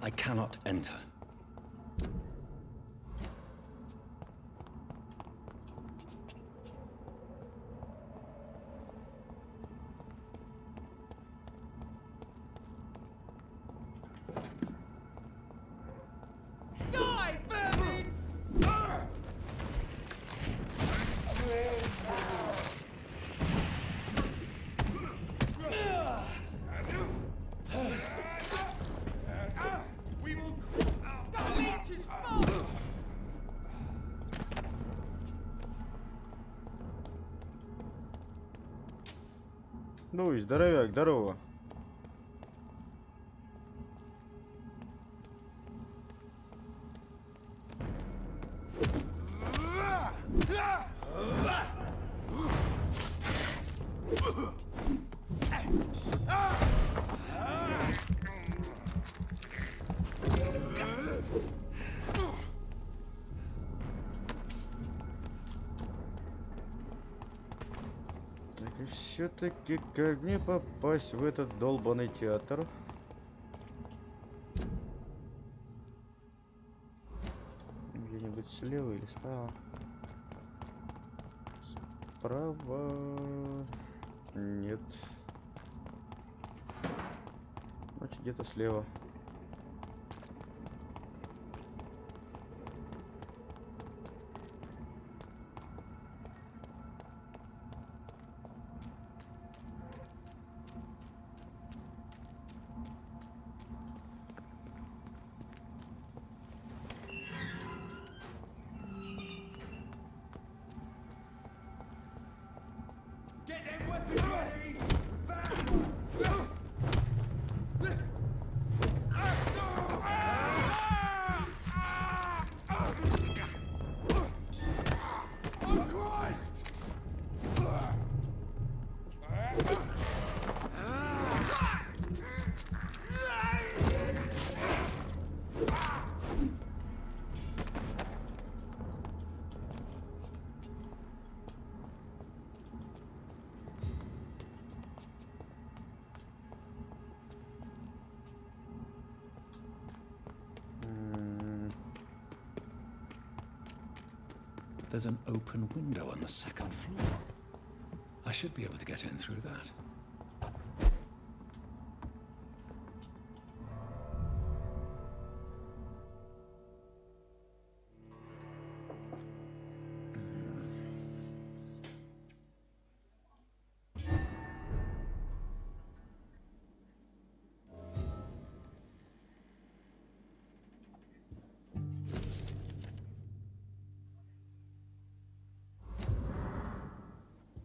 I cannot enter. Ну и здоровяк, здорово. Так и все-таки как мне попасть в этот долбанный театр? Где-нибудь слева или справа? Справа... Нет. Значит, где-то слева. There's an open window on the second floor. I should be able to get in through that.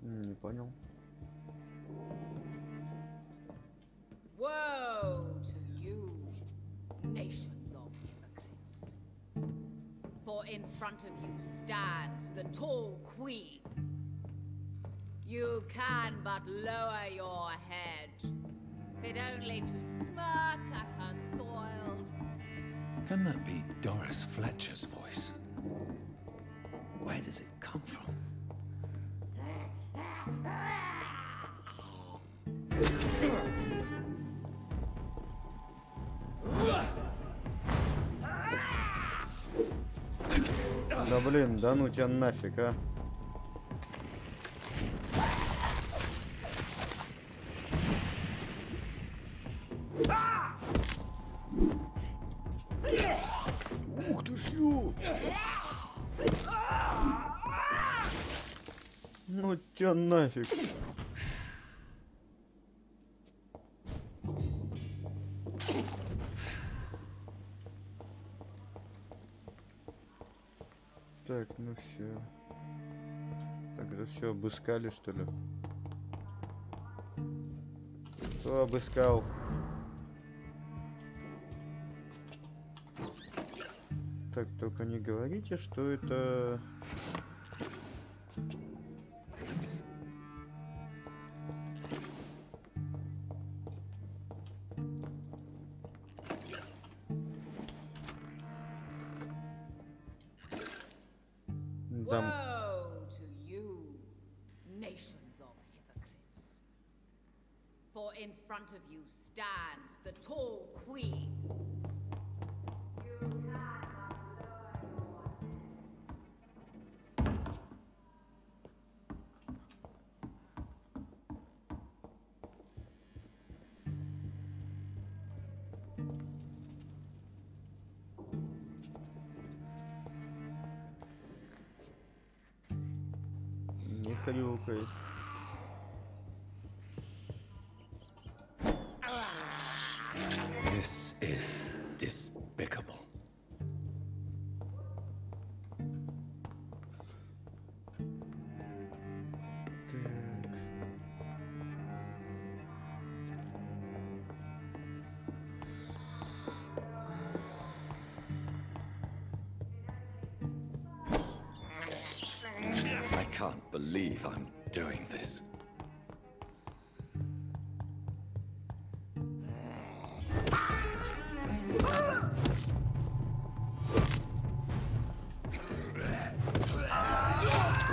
Не понял. Woe to you, nations of hypocrites. For in front of you stands the tall queen. You can but lower your head, fit only to smirk at her soiled. Can that be Doris Fletcher's voice? Where does it come from? Да блин, да ну тебя нафиг, а. Ух ты ж ё! Ну тебя нафиг. Так, ну все. Так, это все обыскали, что ли? Кто обыскал? Так, только не говорите, что это... Woe to you, nations of hypocrites. For in front of you stands the tall queen. Не хрюкай. This is despicable. I can't believe I'm doing this.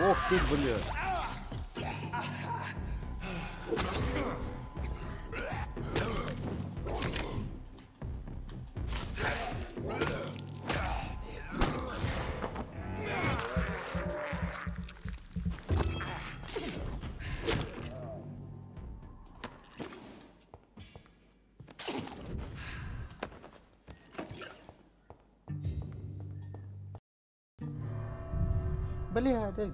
Ох ты, бля. Бля, да...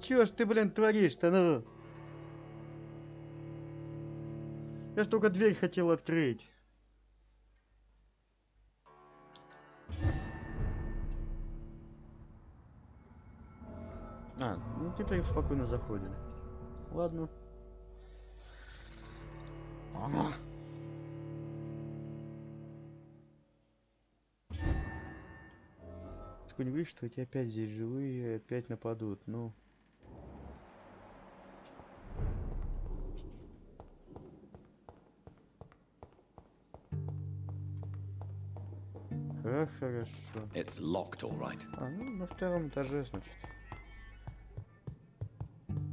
Чё ж ты, блин, творишь-то, ну? Я ж только дверь хотел открыть. А, ну теперь спокойно заходим. Ладно. Ты не видишь, что эти опять здесь живые, опять нападут, ну... Хорошо. It's locked, all right. А, ну на втором этаже, значит.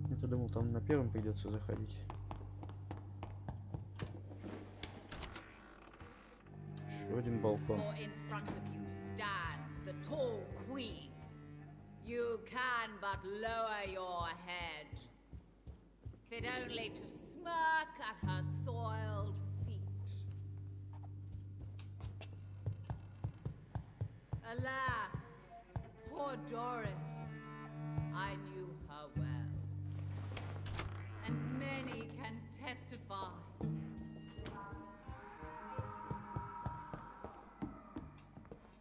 Я-то думал, там на первом придется заходить. Еще один балкон. The tall queen. You can but lower your head, fit only to smirk at her soiled feet. Alas, poor Doris, I knew her well, and many can testify.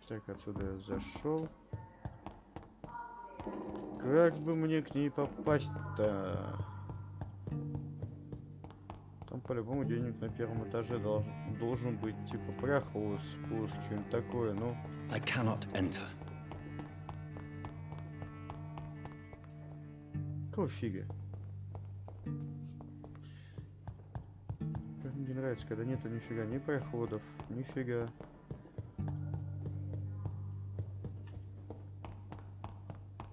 Так, отсюда я зашел. Как бы мне к ней попасть-то? Там по-любому где-нибудь на первом этаже должен быть типа проход, спуск, что-нибудь такое, ну. I cannot enter. Какого фига? Как мне нравится, когда нету нифига ни проходов, нифига.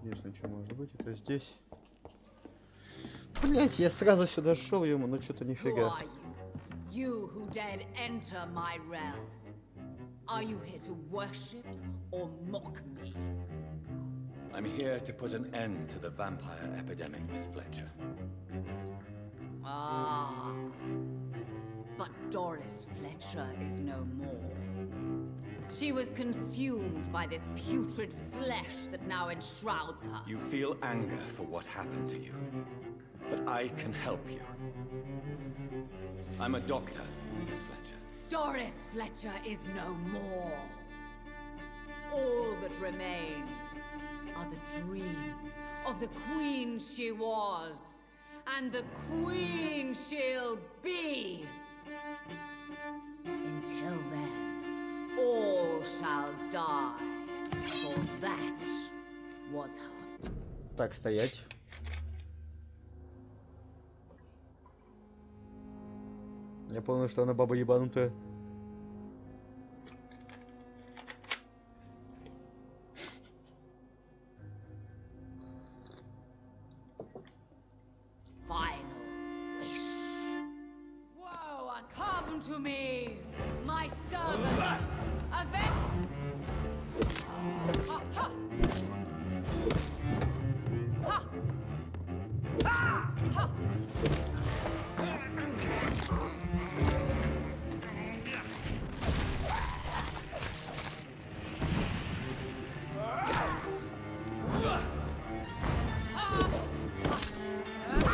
Единственное, что может быть, это здесь. Блять, я сразу сюда шел, ему, но что-то нифига. You who dared enter my realm. Are you here to worship or mock me? I'm here to put an end to the vampire epidemic, Miss Fletcher. Ah, but Doris Fletcher is no more. She was consumed by this putrid flesh that now enshrouds her. You feel anger for what happened to you, but I can help you. I'm a doctor, Miss Fletcher. Doris Fletcher is no more. All that remains are the dreams of the queen she was, and the queen she'll be. Until then, all shall die, for that was her. Так, стоять. Я понял, что она баба ебанутая. Final wish. Woe, come to me, my servants. Avenge. Ha, ha. Ha. Ha. Ha.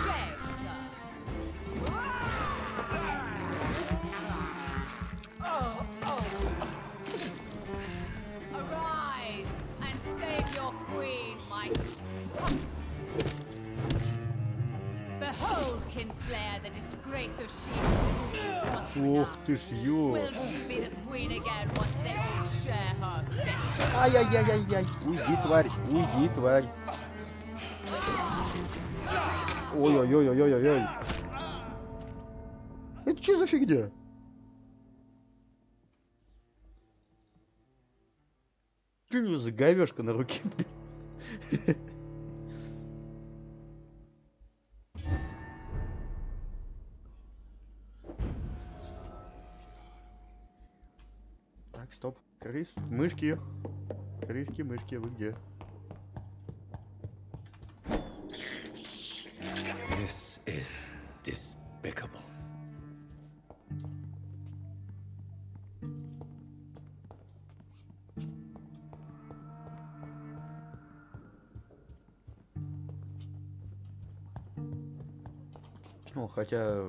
shave, sir. Arise and save your queen, my. Behold, Kinslayer, the disgrace of she. Ох ты ж, ё. Will she be the queen again once they all share her fate? Ай-яй-яй-яй-яй. Уйди, тварь, уйди, тварь. Ой-ой-ой-ой-ой-ой. Это что за фигня? Что у него за говёшка на руке? Так, стоп. Крыс, мышки. Крыски, мышки, вы где? This is despicable. Ну, хотя...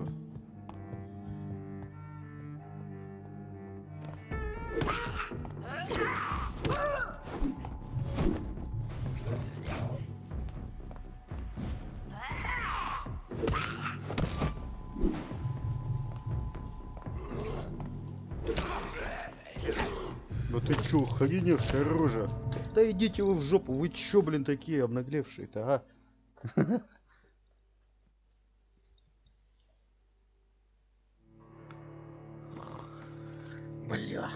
Ну ты чё, охреневшая рожа? Да идите вы в жопу, вы чё, блин, такие обнаглевшие-то, а? Бля.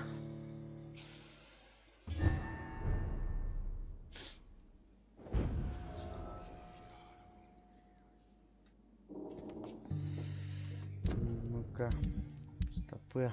Ну-ка, стопы.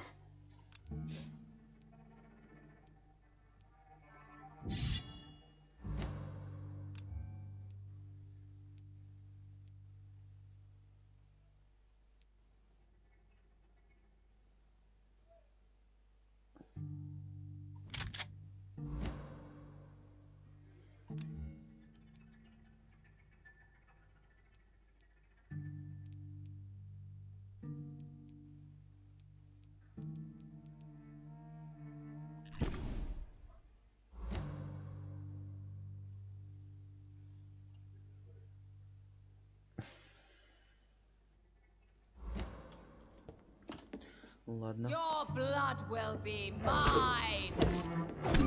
Ладно. Your blood will be mine.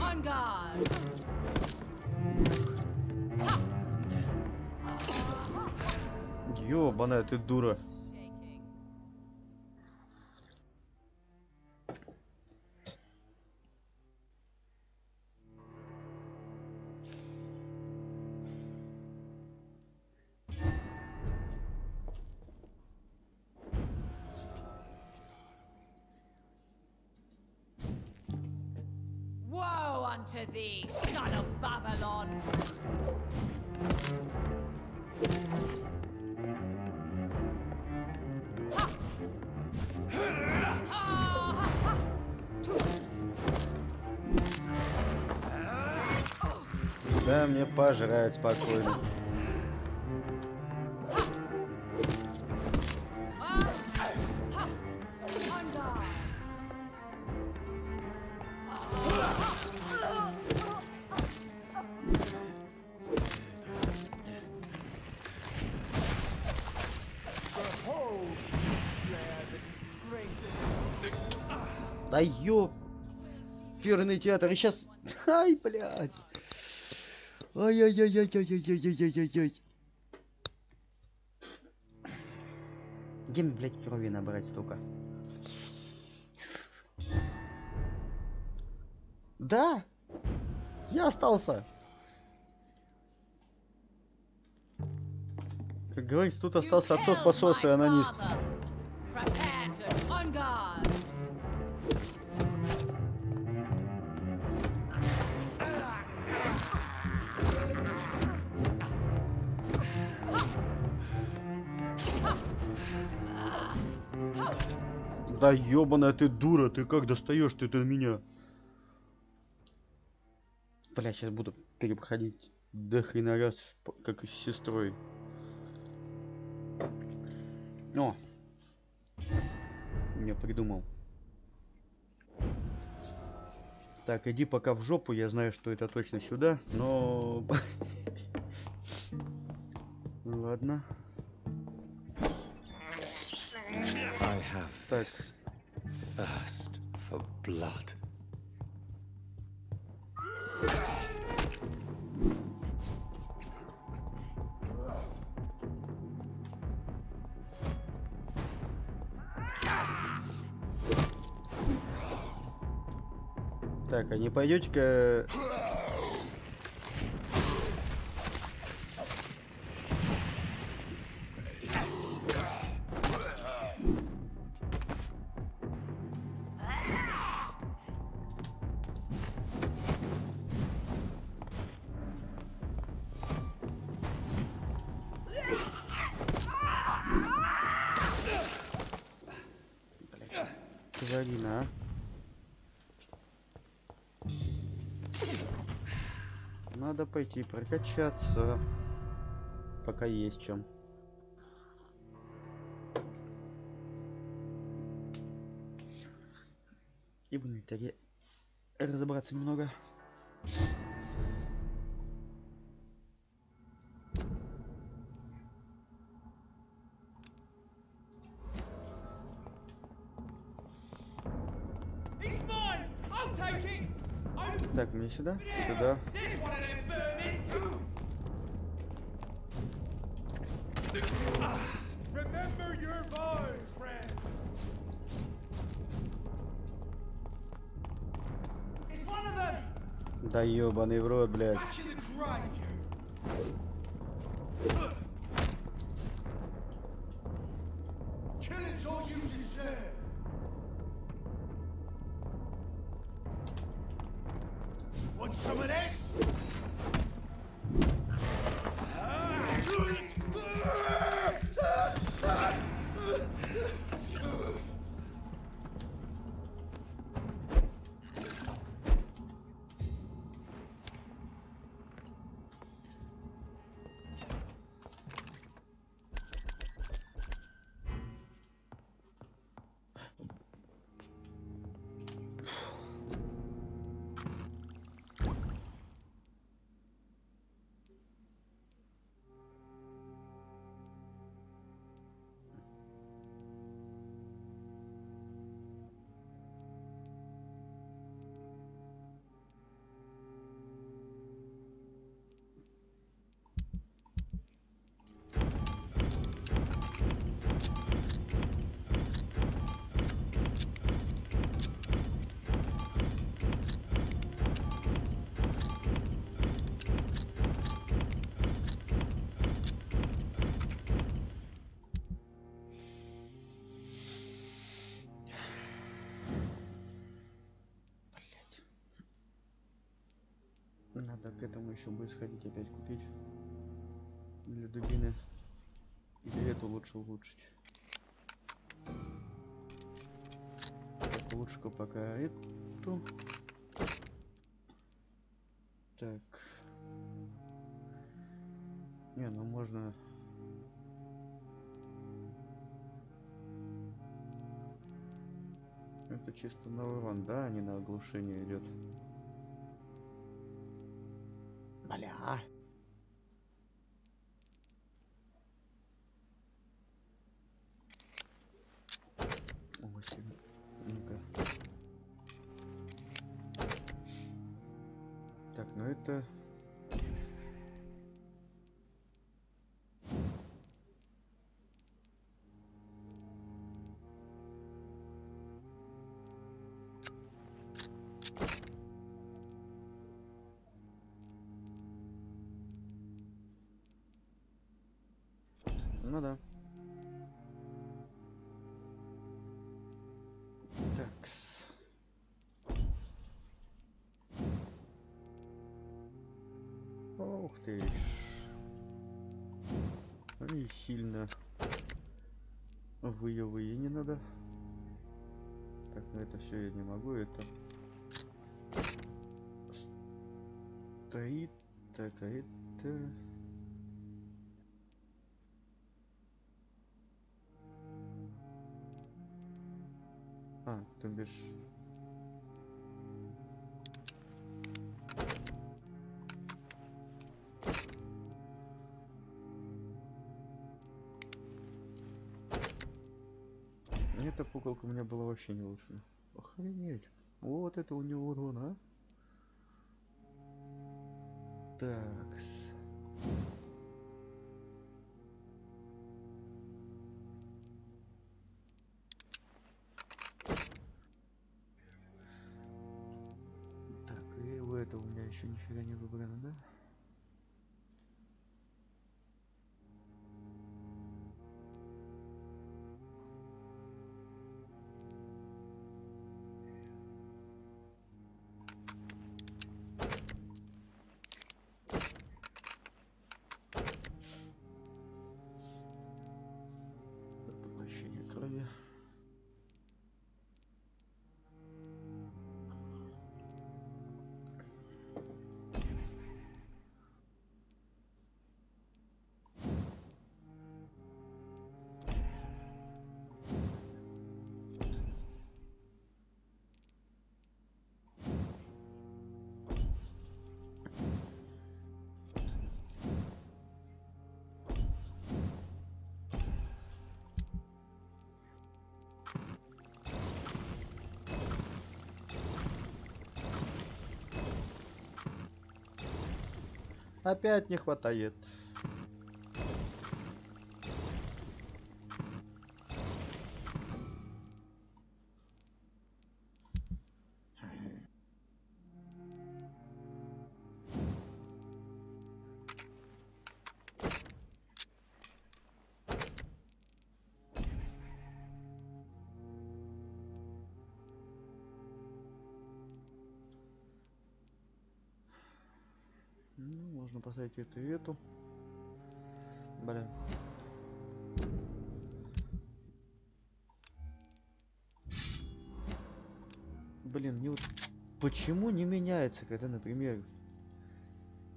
On guard. Ёбаная ты дура. Shaking. Woe unto thee, son of Babylon! Да, мне пожрать спокойно. Да ёп! Фирный театр, и сейчас... Ай, блядь! Ай-яй-яй-яй-яй-яй-яй-яй-яй-яй. Где мне, блядь, крови набрать столько? Да! Я остался! Как говорится, тут остался отсос-посос и анонист. Да ёбаная ты дура, ты как достаешь ты до меня? Бля, сейчас буду переходить до хрена раз, как и с сестрой. О! Я придумал. Так, иди пока в жопу, я знаю, что это точно сюда, но... Ладно. I have this thirst for blood. Так, а не пойдете-ка... Тварина, а? Надо пойти прокачаться, пока есть чем. И в инвентаре разобраться немного. Так, мне сюда? Сюда. Да ёбаный в рот, блядь. Надо к этому еще будет сходить, опять купить для дубины. Или эту лучше улучшить. Так, лучше пока эту. Так. Не, ну можно... Это чисто на урон, да, а не на оглушение идет. Бля. Ну-ка. Так, ну это... Ну да. Так. Ух ты. И сильно вы не надо. Так, ну это все я не могу, это стоит. Так, а это... А, то бишь... Эта пугалка у меня была вообще не лучше. Охренеть. Вот это у него урон, а? Такс. Так, и у этого у меня еще нифига не выбрано, да? Поглощение крови. Опять не хватает. Ну, можно поставить эту и эту. Блин. Блин, мне вот почему не меняется, когда, например,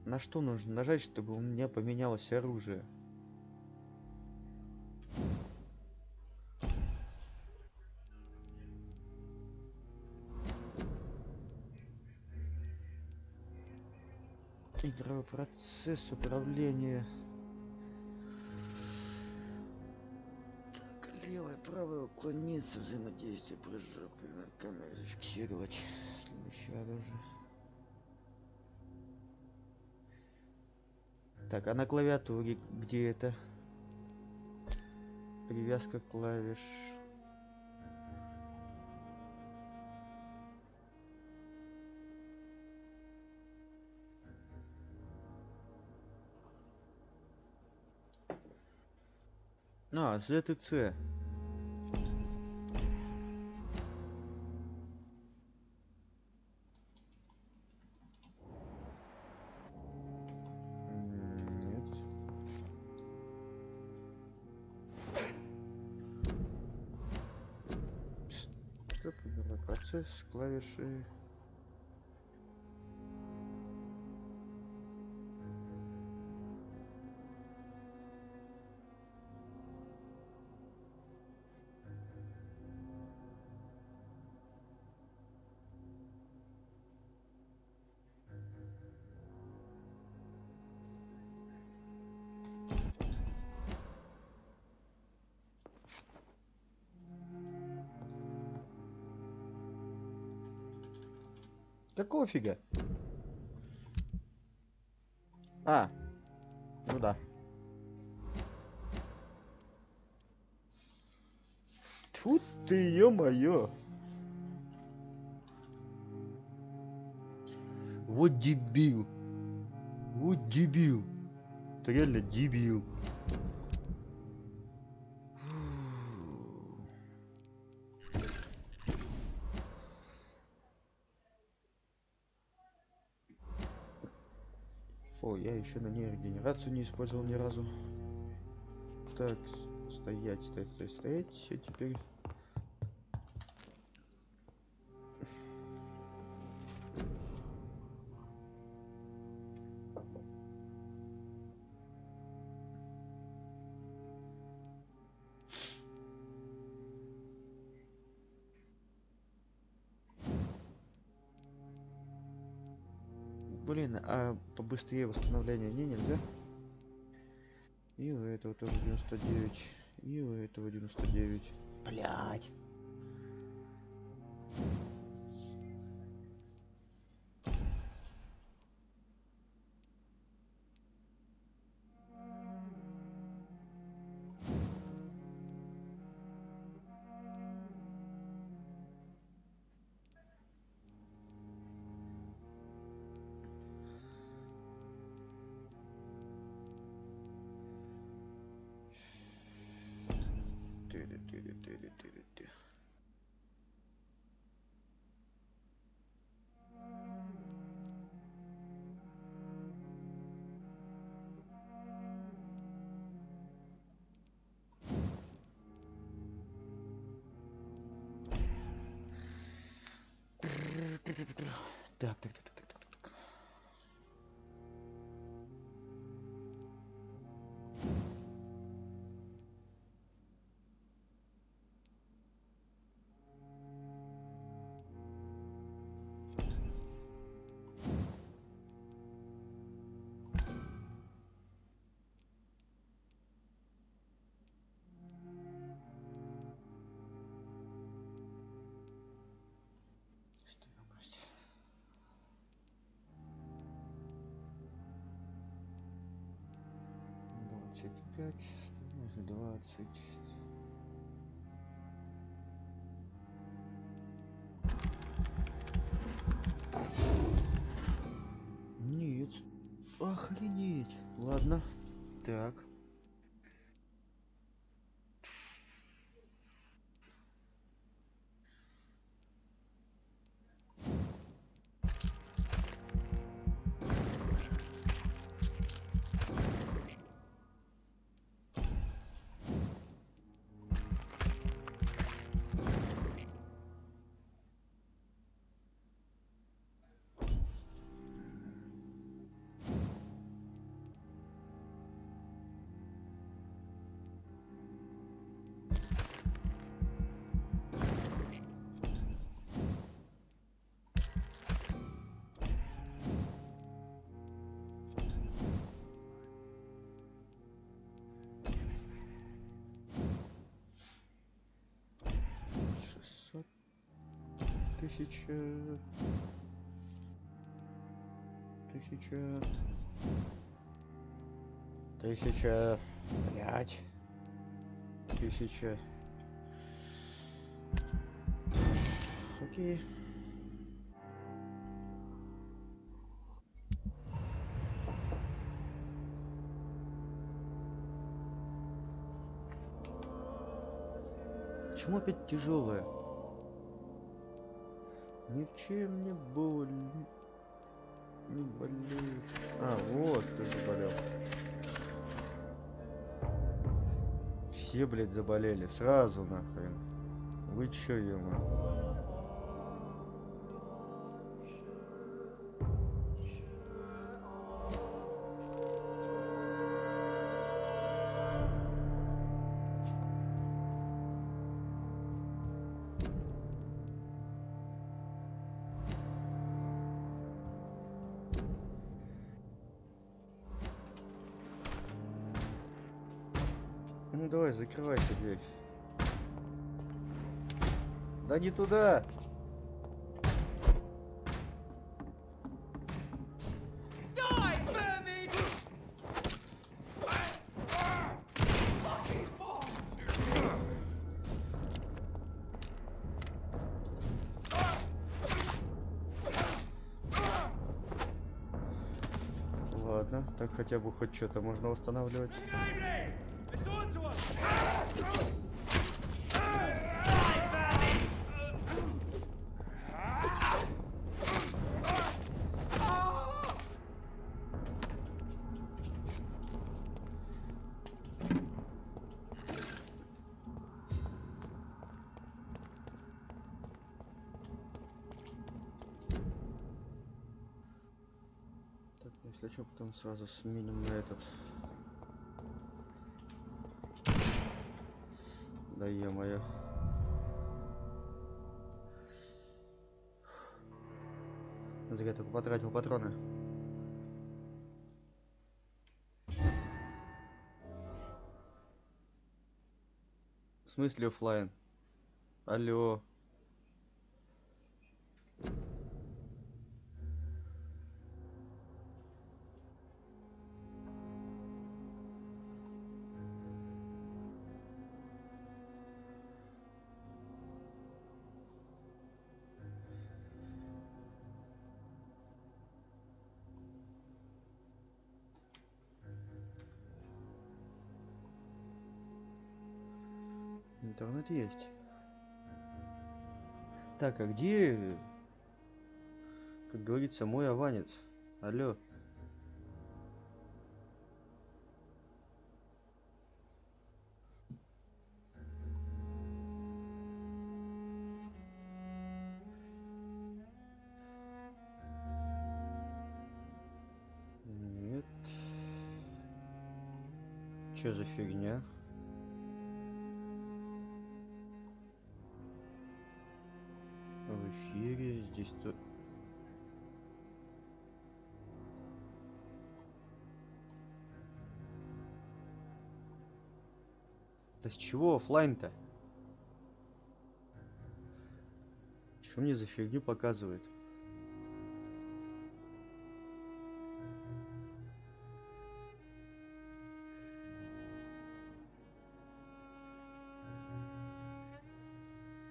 на что нужно нажать, чтобы у меня поменялось оружие? Игровой процесс управления. Так, левое, правое уклониться, взаимодействие, прыжок, камеру зафиксировать. Следующее оружие. Так, а на клавиатуре где это? Привязка клавиш. А, Z и C. Нет. Стоп, игровой процесс, клавиши. Какого фига? А, ну да. Тьфу ты, ё-моё. Вот дебил. Вот дебил. Это реально дебил. О, я еще на ней регенерацию не использовал ни разу. Так, стоять, стоять, стоять, стоять. А теперь... Блин, а побыстрее восстановление не нельзя? И у этого тоже 99. И у этого 99. Блять. Так. Стоимость. 25, 20. Нет. Охренеть. Ладно. Так. Тысяча. Блять. 1000. Окей. Почему опять тяжелая? Ничем не болит. Не болит. А, вот ты заболел. Все, блядь, заболели. Сразу нахрен. Вы чё, ё-моё? Ну давай, закрывайся, дверь. Да не туда! Ладно, так хотя бы хоть что-то можно восстанавливать. Так, если что, потом сразу сменим на этот. Да е-мое. Зря только потратил патроны. смысле оффлайн? Алло. Интернет есть. Так, а где, как говорится, мой аванец? Алло. Нет. Чё за фигня? В эфире здесь то. Да с чего оффлайн-то? Что мне за фигню показывает?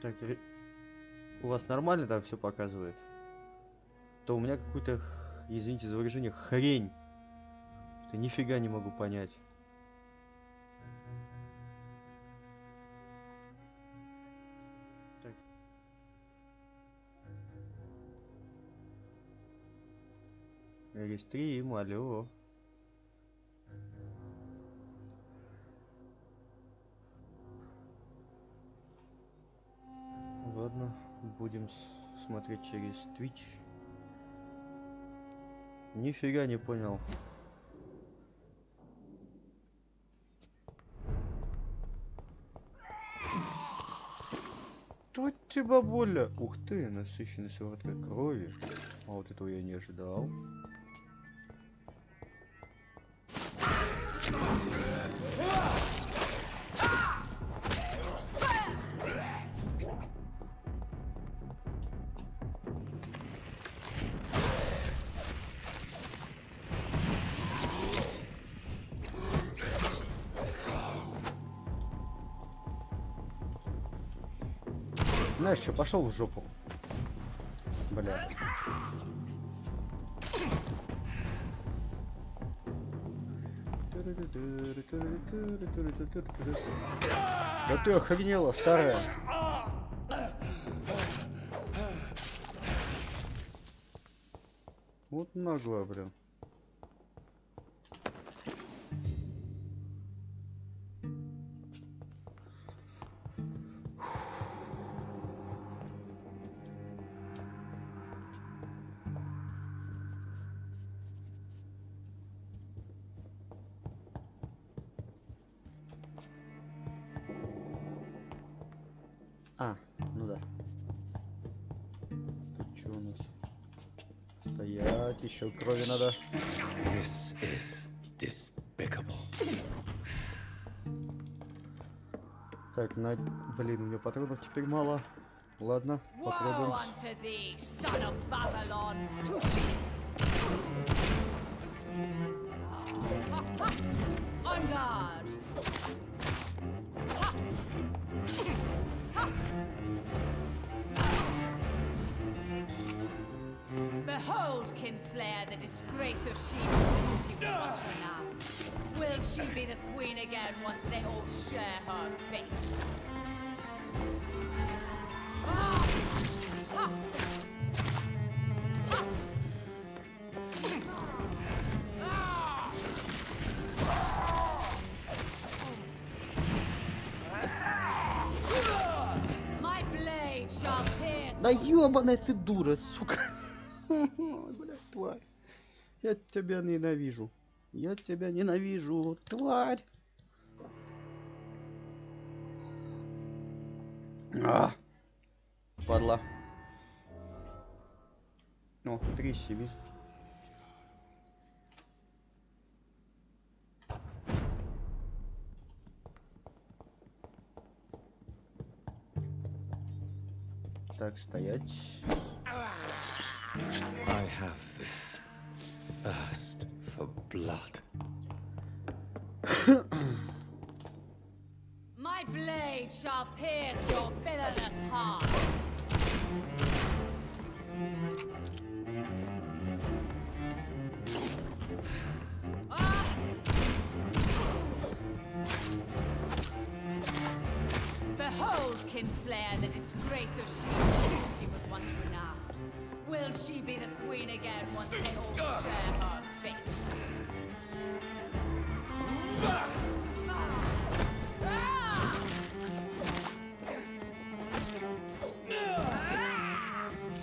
Так, у вас нормально там все показывает? То у меня какую-то, извините за выражение, хрень. Что нифига не могу понять. Так. Рестрим, алло. Ладно, будем смотреть через Twitch. Нифига не понял. Тут ты, бабуля. Ух ты, насыщенный сыворотка крови. А вот этого я не ожидал. Знаешь что, пошел в жопу. Бля. Да ты охренела, старая. Вот нагло, блин. А, ну да. Тут что у нас? Стоять, еще крови надо. This is despicable. Так, блин, у меня патронов теперь мало. Ладно, попробуем. Behold, Kinslayer, the disgrace of she whose beauty was once renowned. Will she be the queen again once they all share her fate? My blade shall pierce. Да ёбаная ты дура, сука. Блядь, тварь. Я тебя ненавижу. Я тебя ненавижу, тварь. А! Падла. О, 3 из 7. Так, стоять. I have this thirst for blood. My blade shall pierce your villainous heart. Behold, Kinslayer, the disgrace of she who was once renowned. Will she be the queen again once they all share her fate?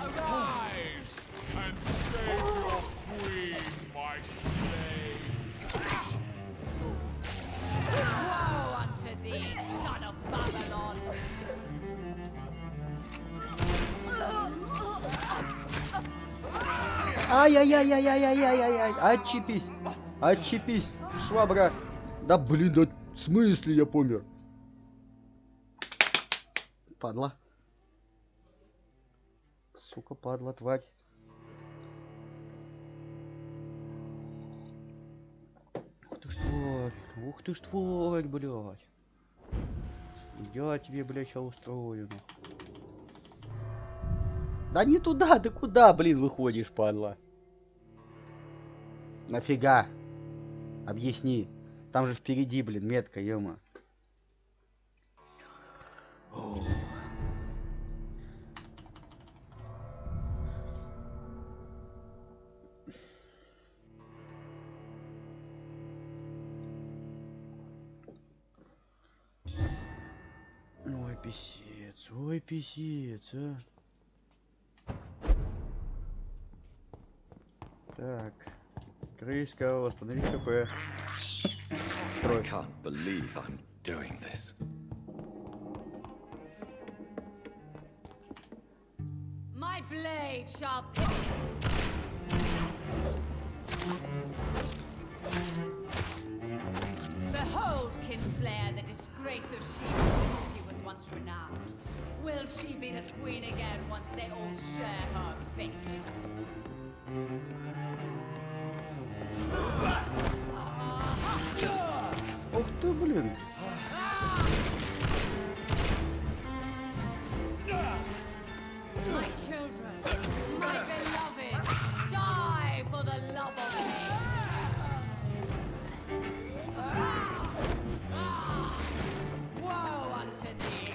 Arise and save your queen, my slave. Woe unto thee, son of Babylon! Ай-яй-яй-яй-яй-яй-яй-яй! Отчепись! Отчепись! Швабра! Да блин, да в смысле я помер? Падла. Сука, падла, тварь. Ух ты ж тварь! Ух ты ж тварь, блядь! Я тебе, блядь, сейчас устрою. Да не туда, ты куда, блин, выходишь, падла? Нафига? Объясни. Там же впереди, блин, метка, ема. Ой, писец, а. Так. Крыска, восстанови ХП. I can't believe I'm doing this. My blade shall pierce. Behold, Kinslayer, the disgrace of she who was once renowned. Will she be the queen again once they all share her fate? Ух ты, блин. My children, my beloved, die for the love of me. Woe unto thee,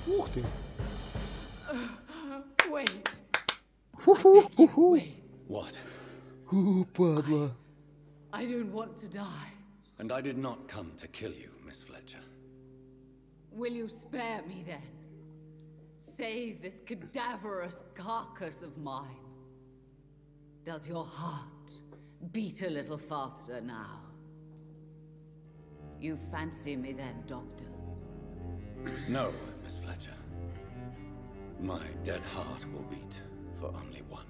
Ух ты. wait. Фу-фу-фу-фу. Wait. What? Фу, падла. I don't want to die. And I did not come to kill you, Miss Fletcher. Will you spare me then? Save this cadaverous carcass of mine. Does your heart beat a little faster now? You fancy me then, Doctor? No, Miss Fletcher. My dead heart will beat for only one.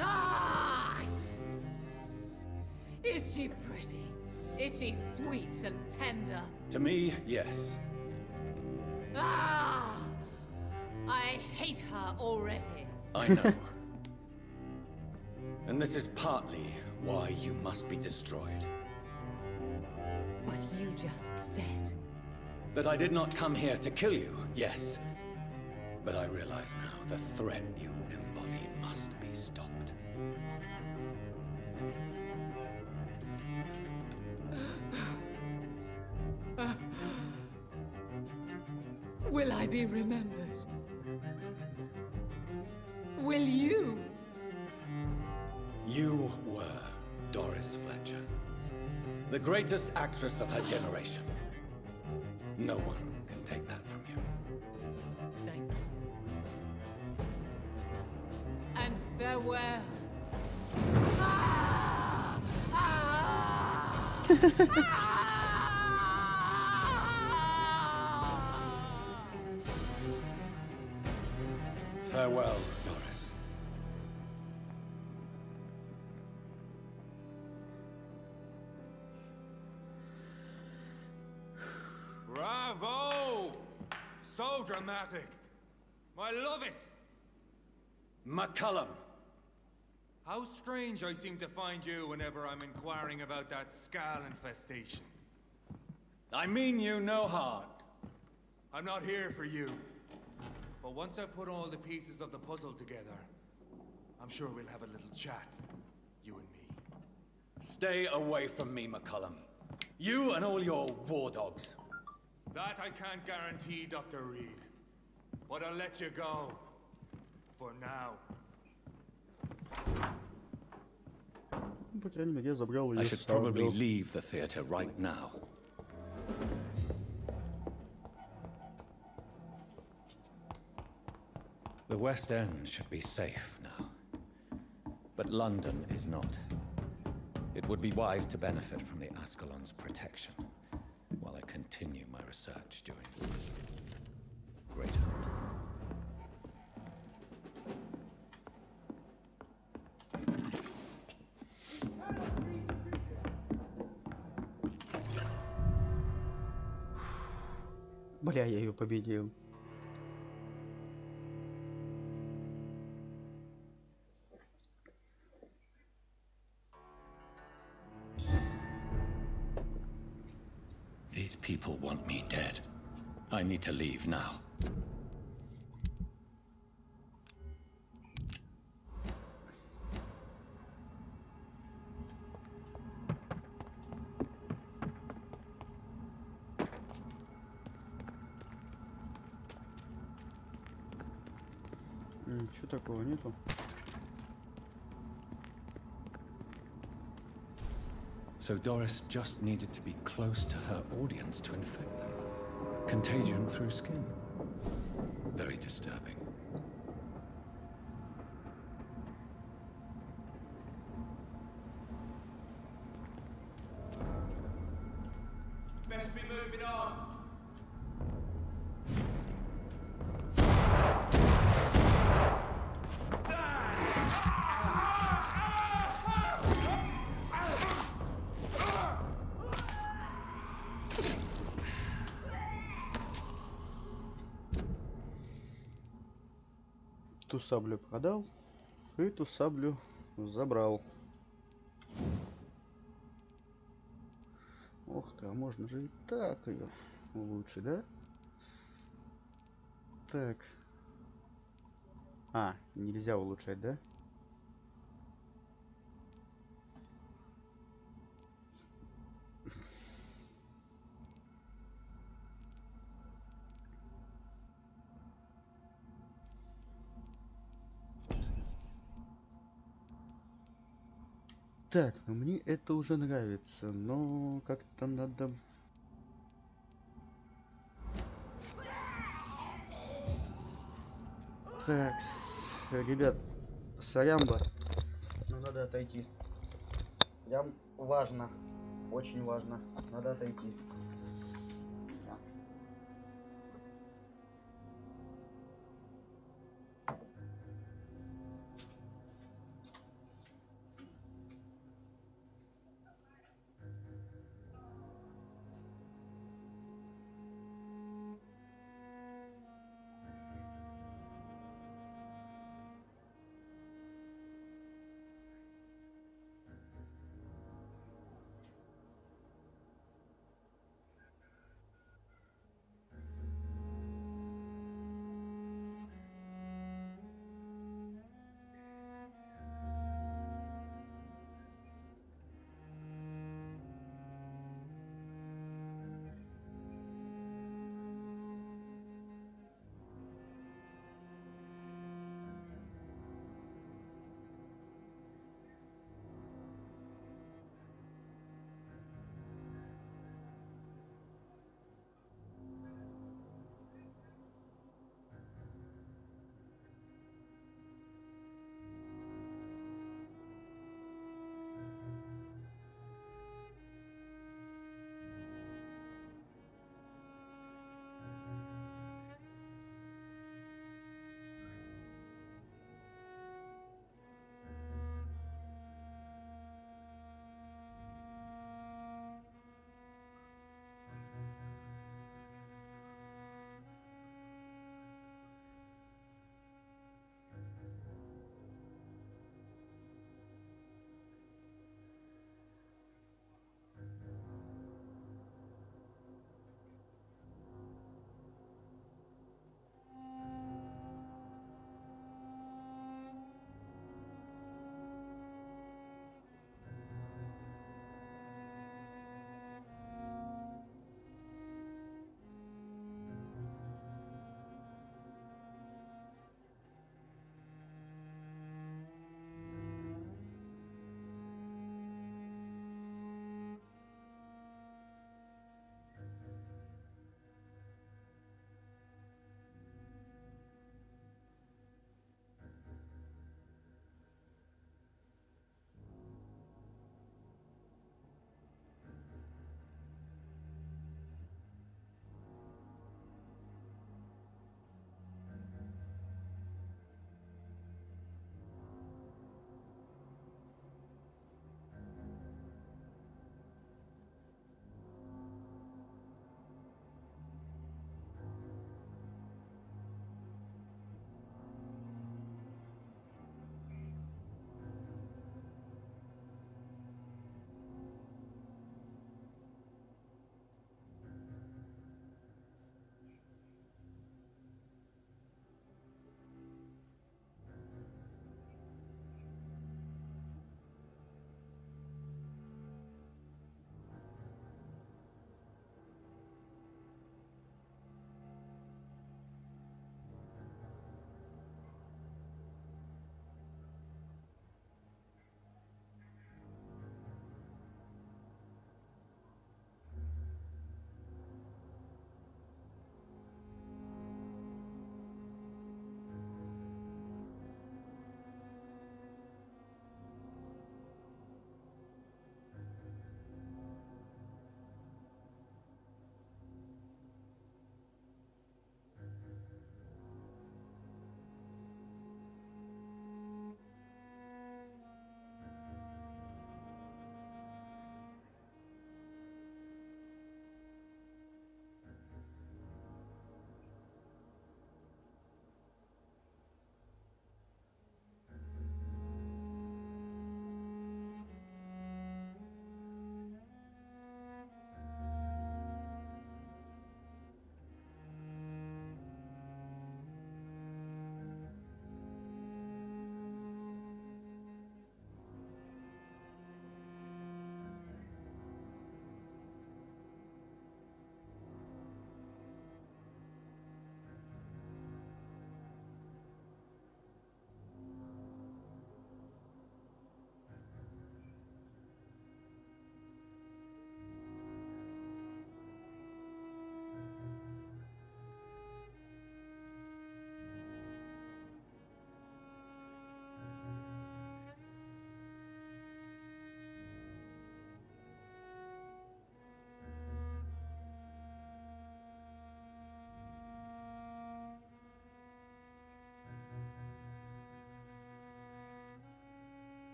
Ah! Is she pretty? Is she sweet and tender? To me, yes. Ah! I hate her already. I know. And this is partly why you must be destroyed. But you just said... That I did not come here to kill you, yes. But I realize now the threat you embody must be stopped. Will I be remembered? Will you? You were Doris Fletcher, the greatest actress of her generation. No one can take that from you. Thank you. Farewell. Farewell, Doris. Bravo! So dramatic. I love it. McCullum. How strange I seem to find you whenever I'm inquiring about that Skal infestation. I mean you no harm. I'm not here for you. But once I've put all the pieces of the puzzle together, I'm sure we'll have a little chat, you and me. Stay away from me, McCullum. You and all your war dogs. That I can't guarantee, Dr. Reed. But I'll let you go. For now. По крайней мере, я забрал I ее should с собой. probably leave the theater right now. The West End should be safe now. But London is not. It would be wise to benefit from the Ascalon's protection while I continue my research during the Great Hunt. Бля, я ее победил. These people want me dead. I need to leave now. Ничего такого нету. So Doris just needed to be close to her audience to infect them. Contagion through skin. Very disturbing. Best be moving on. Ту саблю продал, и ту саблю забрал. Ох ты, а можно же и так ее улучшить, да? Так. А, нельзя улучшать, да? Так, ну мне это уже нравится, но как-то надо... Так, ребят, сорямба, но надо отойти. Прям важно, очень важно, надо отойти.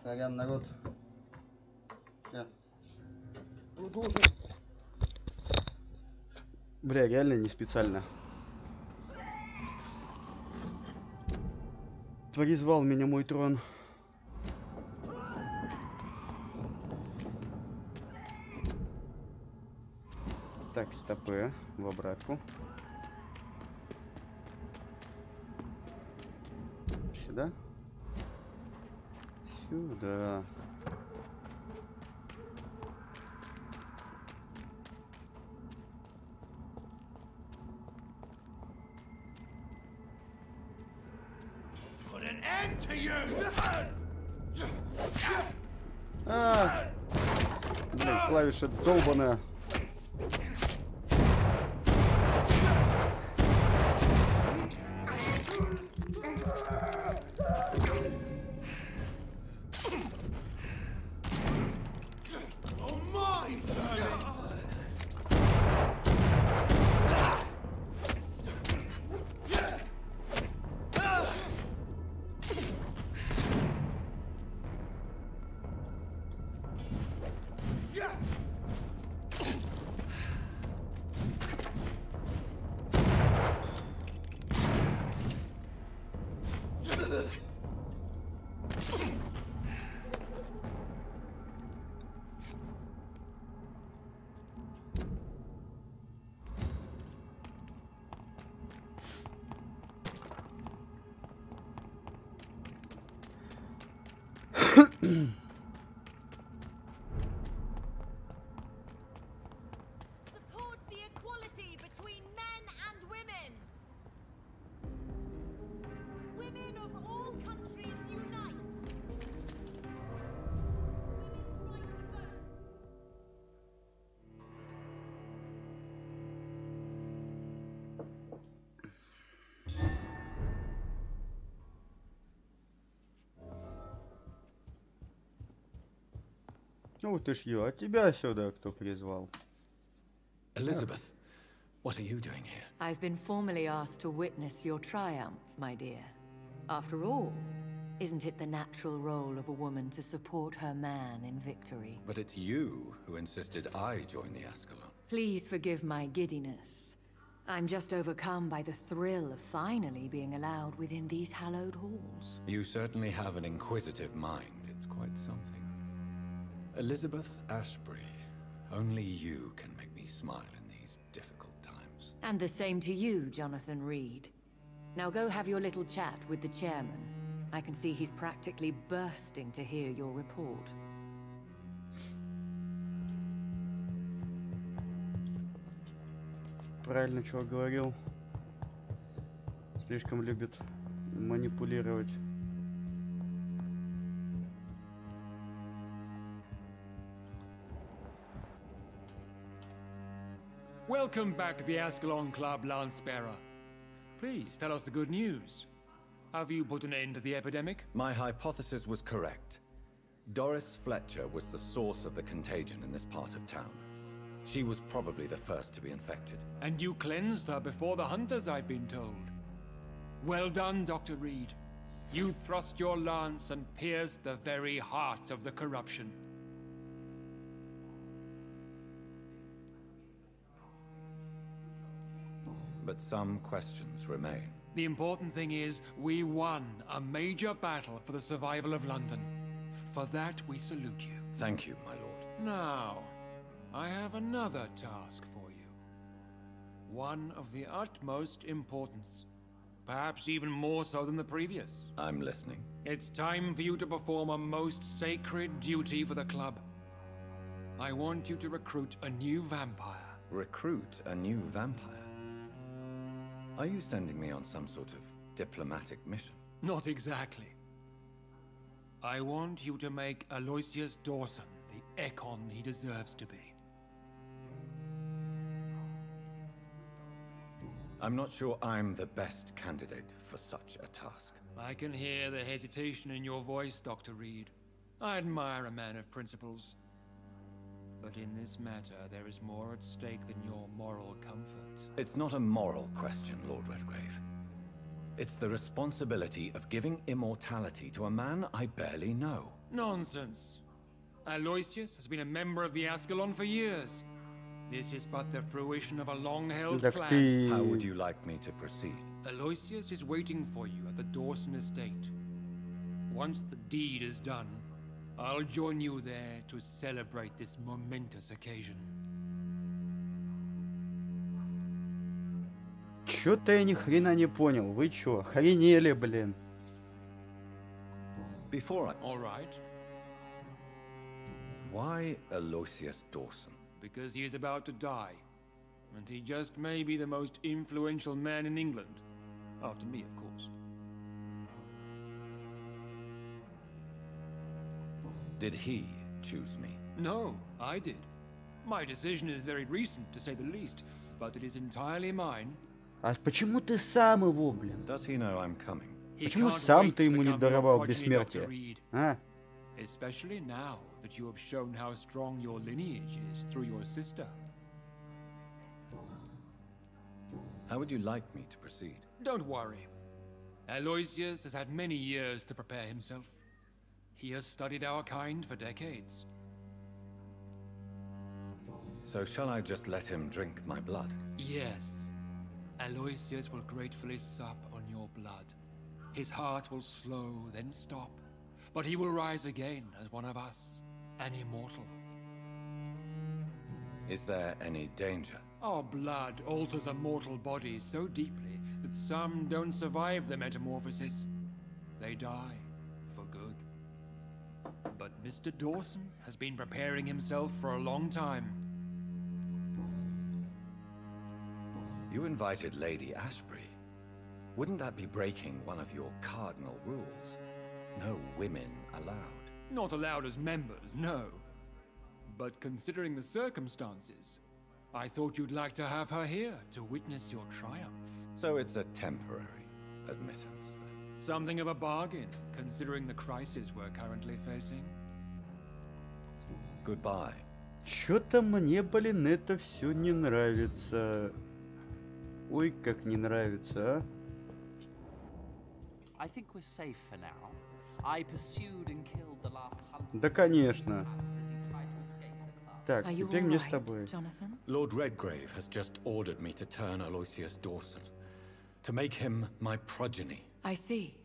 Сорян, народ. Все. Бля, реально не специально. Призвал меня мой трон. Так, стопы в обратку. Сюда. Сюда. Блин, клавиша долбаная. Support the equality between men and women. Women of all countries unite. Women's right to vote. Ну ты ж ё, а тебя сюда кто призвал? Elizabeth, what are you doing here? I've been formally asked to witness your triumph, my dear. After all, isn't it the natural role of a woman to support her man in victory? But it's you who insisted I join the Ascalon. Please forgive my giddiness. I'm just overcome by the thrill of finally being allowed within these hallowed halls. You certainly have an inquisitive mind. It's quite something. Elizabeth Ashbury, only you can make me smile in these difficult times. And the same to you, Jonathan Reed. Now go have your little chat with the chairman. I can see he's practically bursting to hear your report. Правильно, чувак говорил. Слишком любит манипулировать. Welcome back to the Ascalon Club, Lance-Bearer. Please, tell us the good news. Have you put an end to the epidemic? My hypothesis was correct. Doris Fletcher was the source of the contagion in this part of town. She was probably the first to be infected. And you cleansed her before the hunters, I've been told. Well done, Dr. Reed. You thrust your lance and pierced the very heart of the corruption. But some questions remain. The important thing is, we won a major battle for the survival of London. For that, we salute you. Thank you, my lord. Now, I have another task for you. One of the utmost importance. Perhaps even more so than the previous. I'm listening. It's time for you to perform a most sacred duty for the club. I want you to recruit a new vampire. Recruit a new vampire? Are you sending me on some sort of diplomatic mission? Not exactly. I want you to make Aloysius Dawson the Ekon he deserves to be. I'm not sure I'm the best candidate for such a task. I can hear the hesitation in your voice, Dr. Reed. I admire a man of principles. But in this matter, there is more at stake than your moral comfort. It's not a moral question, Lord Redgrave. It's the responsibility of giving immortality to a man I barely know. Nonsense. Aloysius has been a member of the Ascalon for years. This is but the fruition of a long-held Так plan. ты... How would you like me to proceed? Aloysius is waiting for you at the Dawson estate. Once the deed is done, I'll join you there to celebrate this momentous occasion. Чё-то я ни хрена не понял. Вы чё, охренели, блин? Before I... All right, Why Aloysius Dawson? because he is about to die, and he just may be the most influential man in England. After me, of course. Did he choose me? No, I did. My decision is very recent, to say the least, but it is entirely mine. А почему ты сам его, блин? Does he know I'm coming? He Почему can't сам wait ты to ему не become your даровал progeny, бессмертие? Dr. Reed. А? Especially now that you have shown how strong your lineage is through your sister. How would you like me to proceed? Don't worry. Aloysius has had many years to prepare himself. He has studied our kind for decades. So shall I just let him drink my blood? Yes. Aloysius will gratefully sup on your blood. His heart will slow, then stop. But he will rise again as one of us, an immortal. Is there any danger? Our blood alters a mortal body so deeply that some don't survive the metamorphosis. They die for good. But Mr. Dawson has been preparing himself for a long time. You invited Lady Ashbury. Wouldn't that be breaking one of your cardinal rules? No women allowed. Not allowed as members, no. But considering the circumstances, I thought you'd like to have her here to witness your triumph. So it's a temporary admittance, then. Something of a bargain, considering the crisis we're currently facing. Goodbye. Чё-то мне, блин, это все не нравится. Ой, как не нравится, а? I think we're safe for now. I pursued and killed the last hunter. Да, конечно. As he tried to escape the club. Так, Are you теперь all мне с right, тобой. Jonathan? Lord Redgrave has just ordered me to turn Aloysius Dawson, to make him my progeny. I see.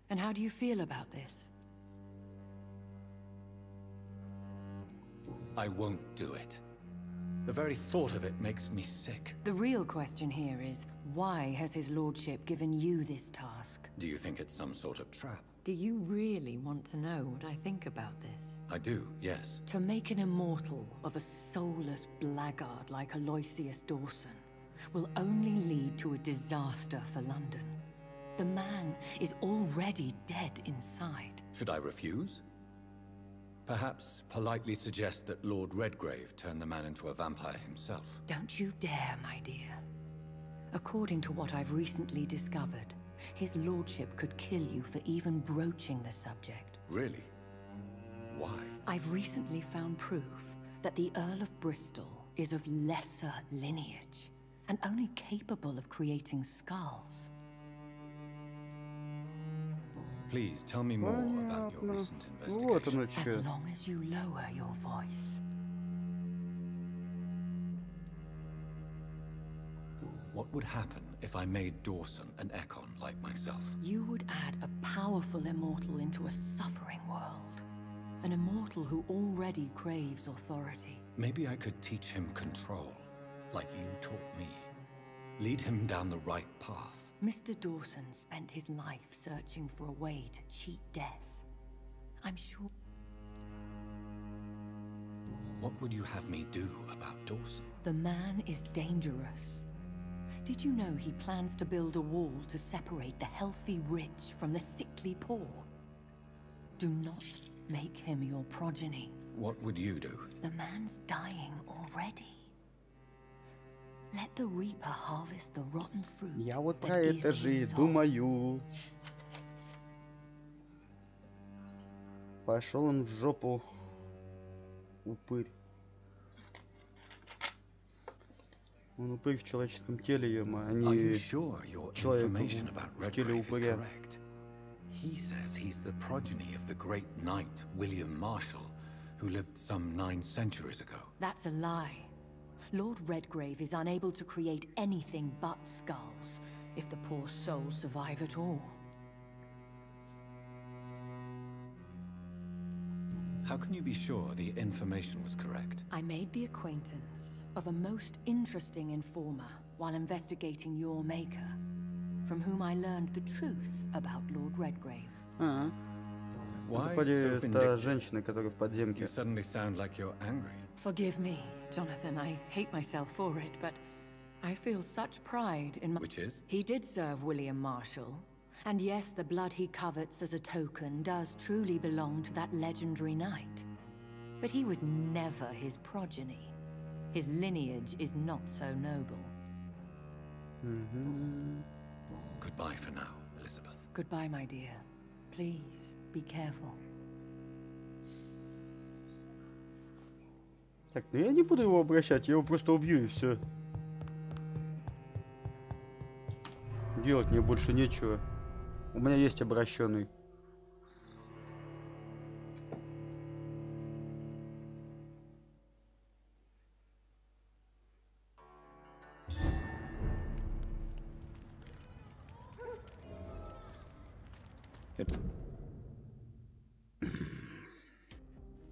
And how do you feel about this? I won't do it. The very thought of it makes me sick. The real question here is, why has his lordship given you this task? Do you think it's some sort of trap? Do you really want to know what I think about this? I do, yes. To make an immortal of a soulless blackguard like Aloysius Dawson will only lead to a disaster for London. The man is already dead inside. Should I refuse? Perhaps politely suggest that Lord Redgrave turn the man into a vampire himself. Don't you dare, my dear. According to what I've recently discovered, his lordship could kill you for even broaching the subject. Really? Why? I've recently found proof that the Earl of Bristol is of lesser lineage and only capable of creating skulls. Please tell me more about your Понятно. recent Вот investigation. оно As чё. long as you lower your voice. What would happen if I made Dawson an Ekon like myself? You would add a powerful immortal into a suffering world. An immortal who already craves authority. Maybe I could teach him control, like you taught me. Lead him down the right path. Mr. Dawson spent his life searching for a way to cheat death. I'm sure... What would you have me do about Dawson? The man is dangerous. Did you know he plans to build a wall to separate the healthy rich from the sickly poor? Do not make him your progeny. What would you do? The man's dying already. Let the reaper harvest the rotten fruit. Я вот that про is это же и his soul. думаю. Пошел он в жопу. Упырь. Он упырь в человеческом теле, ема, а Are you не sure your человек information about в теле Redgrave is упыря. correct? He says he's the progeny of the great knight William Marshall, who lived some 9 centuries ago. That's a lie. Lord Redgrave is unable to create anything but skulls, if the poor souls survive at all. How can you be sure the information was correct? I made the acquaintance of a most interesting informer while investigating your maker, from whom I learned the truth about Lord Redgrave. А, Why походу, so это vindictive? женщина, которая в подземке. You suddenly sound like you're angry. Forgive me, Jonathan, I hate myself for it, but I feel such pride in my... Which is? He did serve William Marshall, and yes, the blood he covets as a token does truly belong to that legendary knight. But he was never his progeny. His lineage is not so noble. Goodbye for now, Elizabeth. Goodbye, my dear. Please, be careful. Так, ну я не буду его обращать, я его просто убью и все. Делать мне больше нечего. У меня есть обращенный.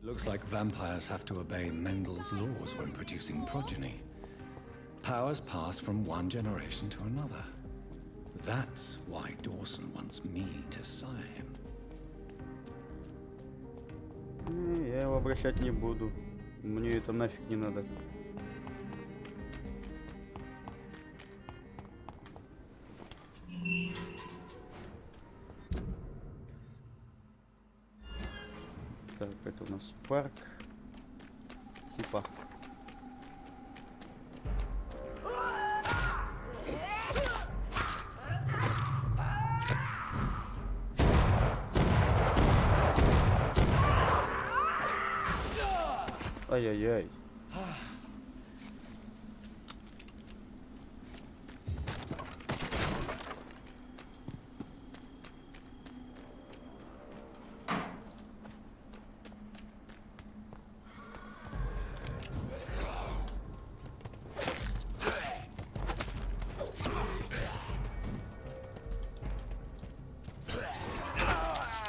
Looks like vampires have to obey Mendel's laws when producing progeny. Powers pass from one generation to another. That's why Dawson wants me to sire him. Не, я его обращать не буду. Мне это нафиг не надо. Так, это у нас парк. Типа. Ай-яй-яй.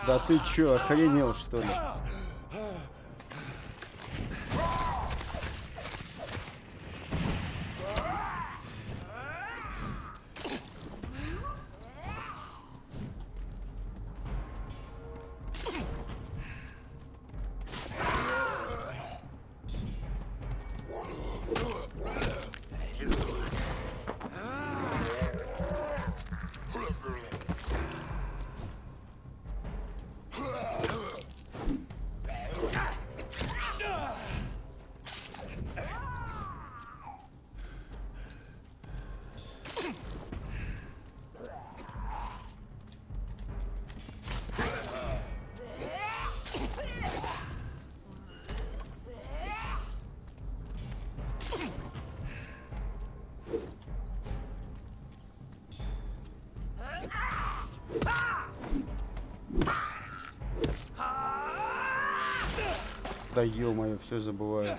Да ты чё, охренел что ли? Да ё-моё, все забываю.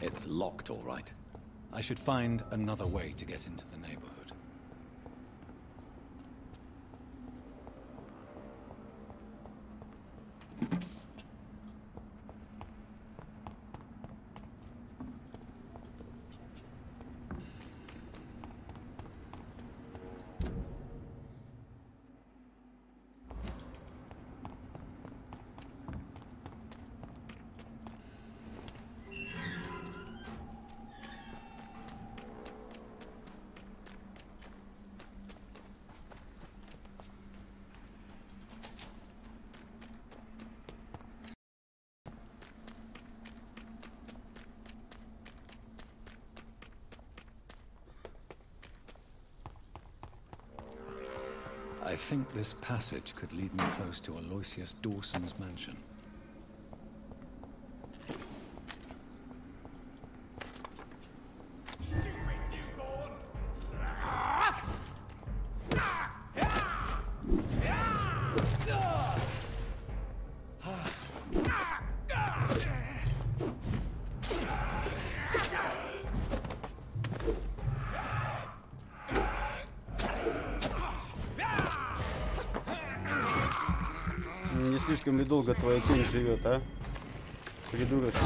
It's locked, all right. I should find another way to get into the neighborhood. I think this passage could lead me close to Aloysius Dawson's mansion. Не слишком ли долго твоя тень живет, а? Придурочный.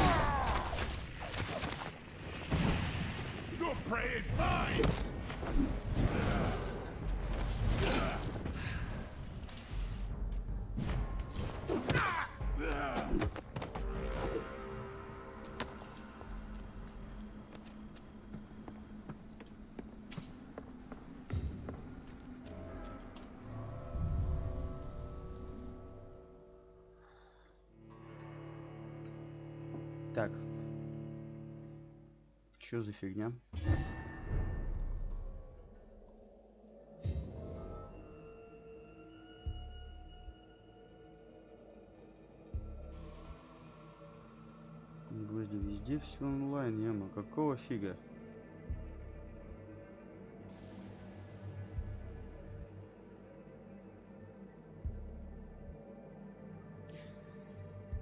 Так. Чё за фигня? Гвозди везде, все онлайн, яма. Какого фига?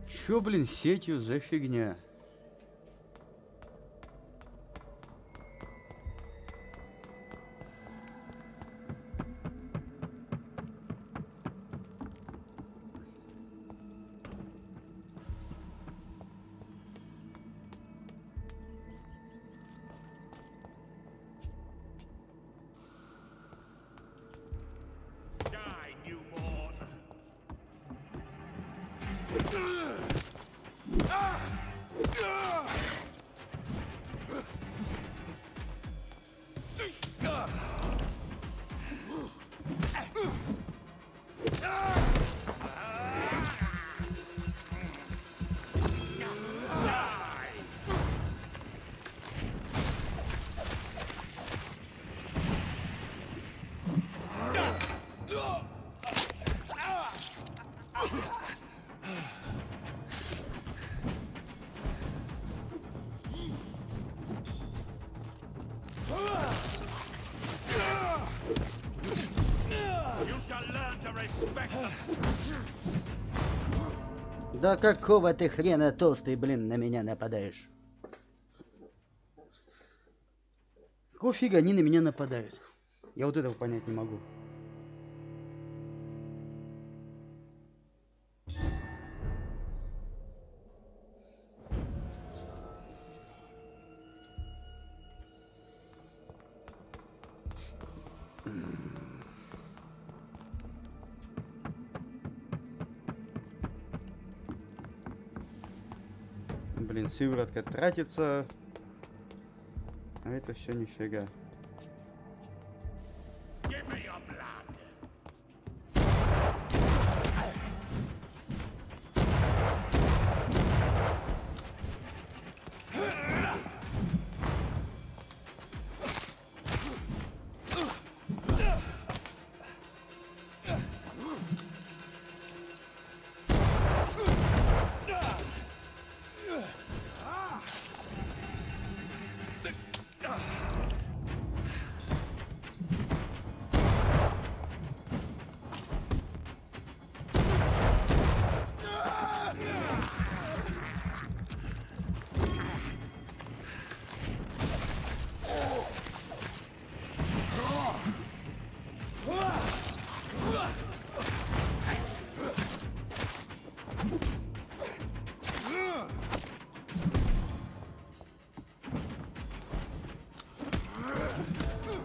Чё, блин, сетью за фигня? Да какого ты хрена, толстый, блин, на меня нападаешь? Какого фига они на меня нападают? Я вот этого понять не могу. Блин, сыворотка тратится, а это все нифига.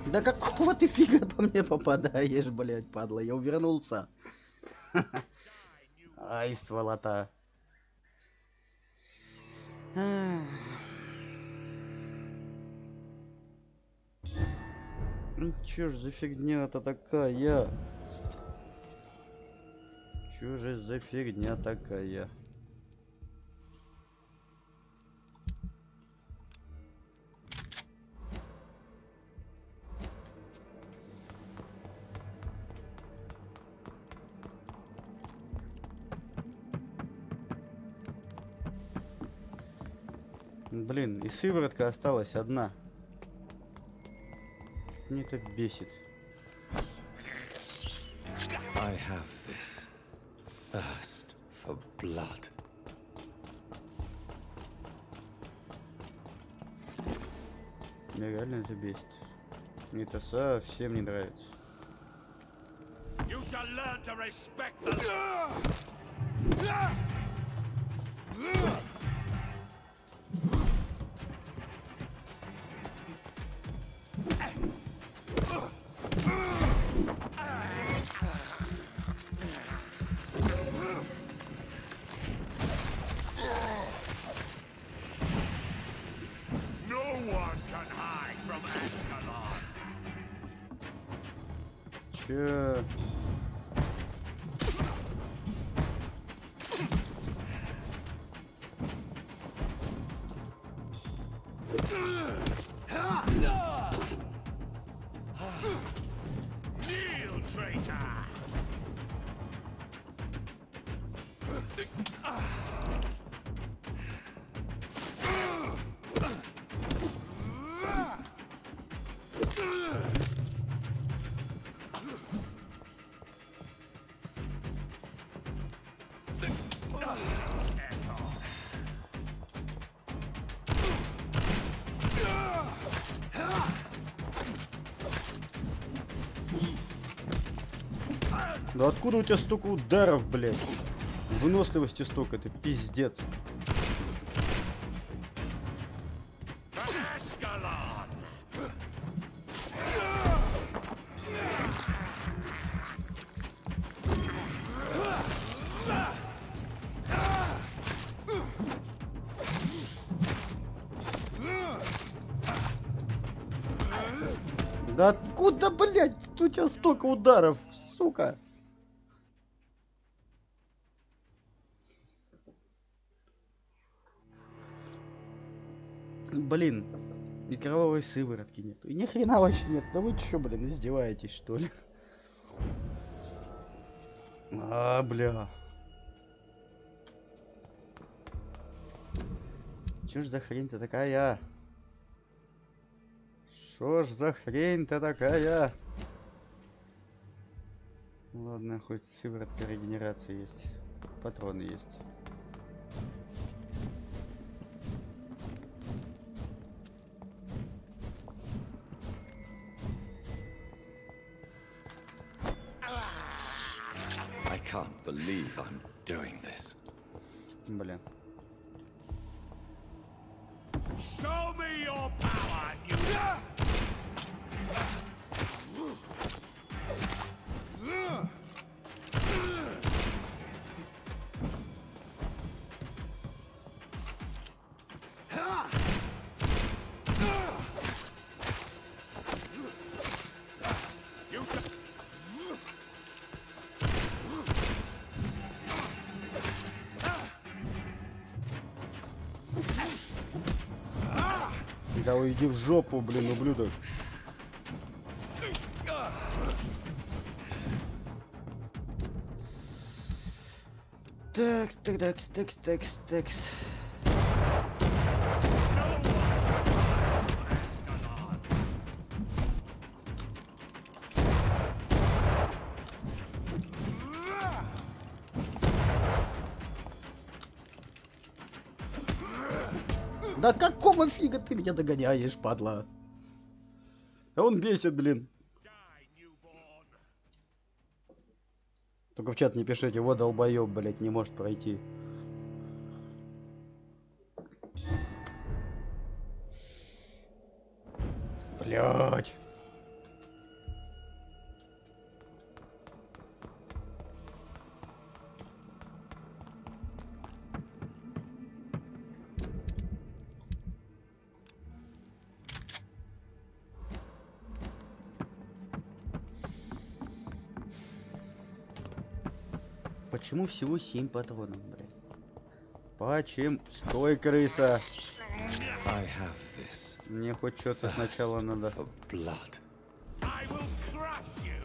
Да какого ты фига по мне попадаешь, блядь, падла? Я увернулся. Ай, сволота. Ну чё ж за фигня-то такая? Чё же за фигня такая? Блин, и сыворотка осталась одна. Мне это бесит. I have this thirst for blood. Меня реально это бесит. Мне это совсем не нравится. You shall learn to respect the Чё? Kneel, traitor! Да откуда у тебя столько ударов, блядь? Выносливости столько, это пиздец. Да откуда, блядь, у тебя столько ударов, сука? Блин, и кровавой сыворотки нету. И ни хрена вообще нет. Да вы чё, блин, издеваетесь, что ли? А, бля. Чё ж за хрень-то такая? Что ж за хрень-то такая? Ладно, хоть сыворотка регенерации есть. Патроны есть. I can't believe I'm doing this. Блин. Show me your power, you... Да уйди в жопу, блин, ублюдок. Так. Да какого фига ты меня догоняешь, падла? Да он бесит, блин. Только в чат не пишите, вот долбоёб, блять, не может пройти. Блять. Почему всего 7 патронов, блядь? Почему? Стой, крыса! I have this Мне хоть что-то сначала надо. for blood. I will crush you!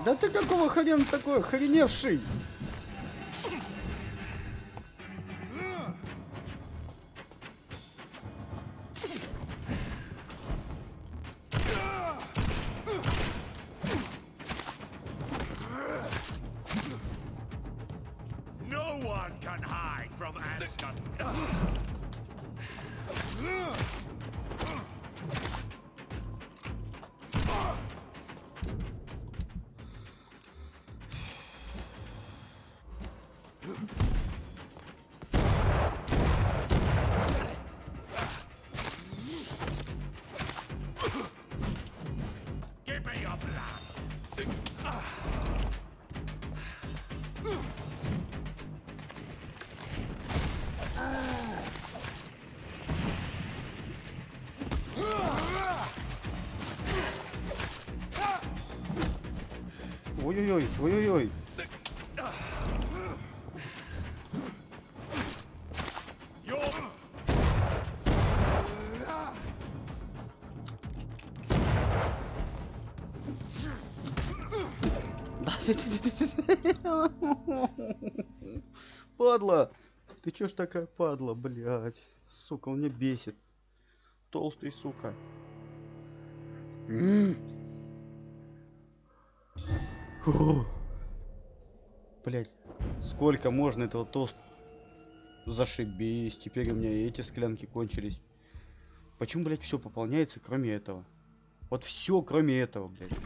Да ты какого хрена такой охреневший? No one can hide from Aston. Give me your blood. Ой-ой-ой, ой-ой-ой. Падла! Ты чё ж такая падла, блядь? Сука, он меня бесит. Толстый, сука. Фу. Блядь, сколько можно этого толстого? Зашибись, теперь у меня и эти склянки кончились. Почему, блядь, все пополняется, кроме этого? Вот все, кроме этого, блядь.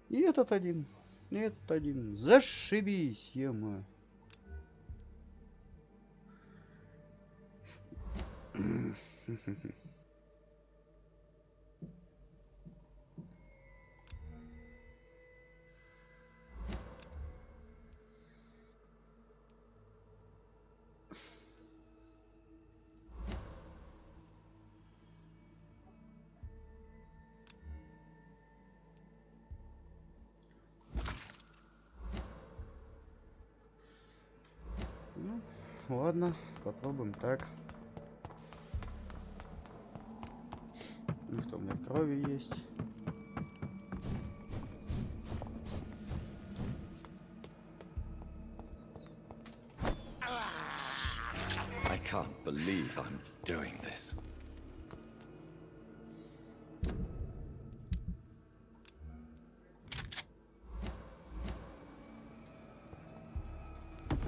И этот один. И этот один. Зашибись, ема. Ну, ладно, попробуем так. Ну что, у меня крови есть. I can't believe I'm doing this.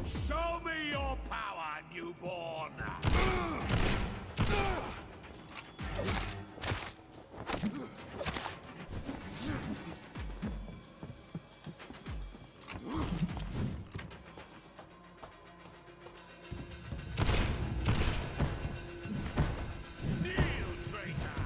Show me your power, newborn. Kneel, traitor.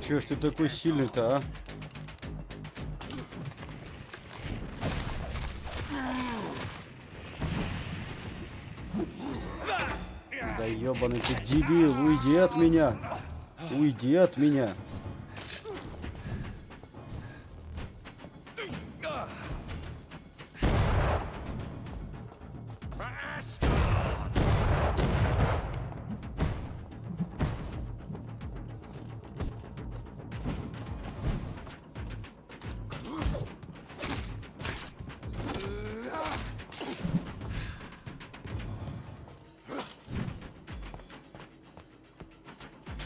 Чё ж ты такой сильный-то, а? Да ёбаный ты дебил, уйди от меня! Уйди от меня!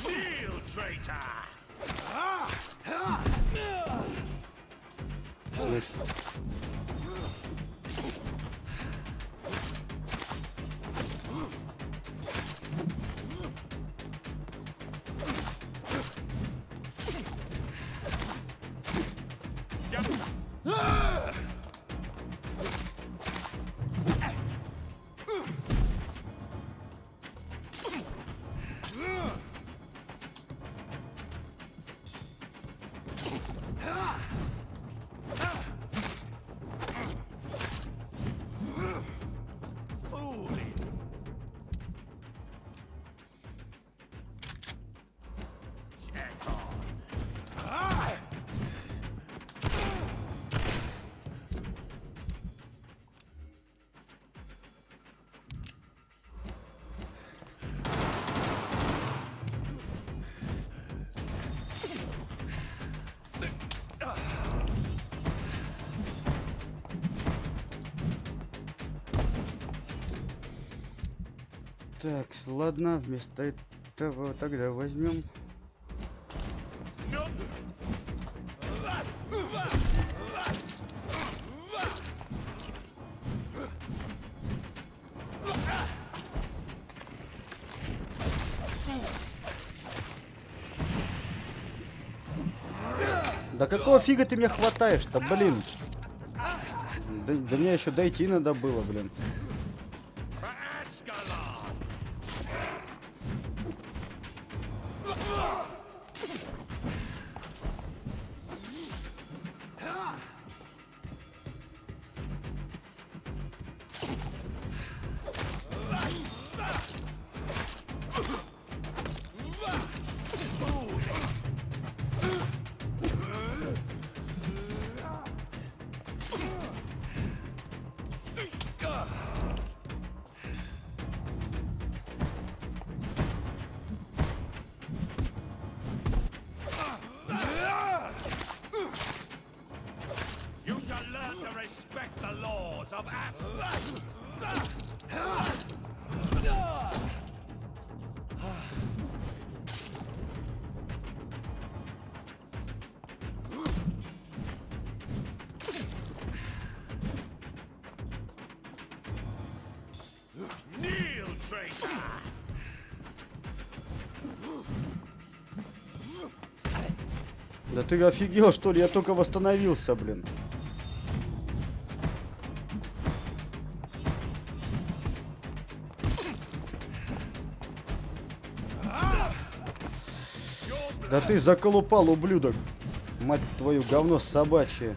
Kneel, traitor. Слышь. Так, ладно, вместо этого тогда возьмем. Да какого фига ты меня хватаешь-то, блин? До меня еще дойти надо было, блин. Да ты офигел, что ли? Я только восстановился, блин. Да ты заколупал, ублюдок. Мать твою, говно собачье.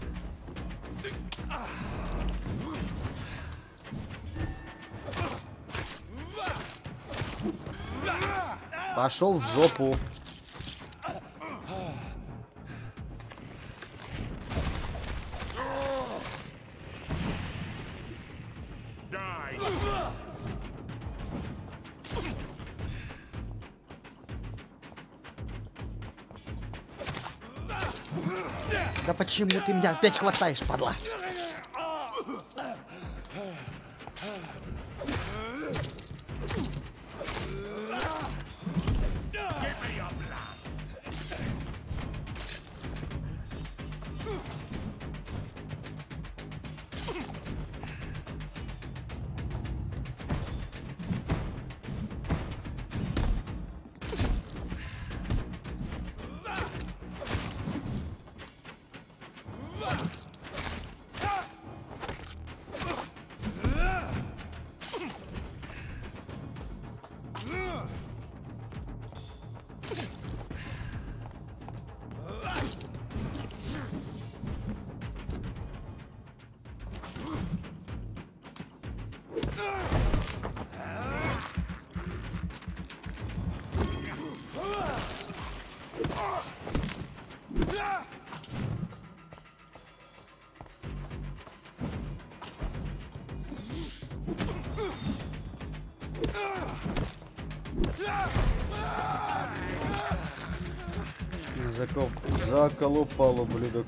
Пошел в жопу. Да почему ты меня опять хватаешь, падла? Заколупал, ублюдок.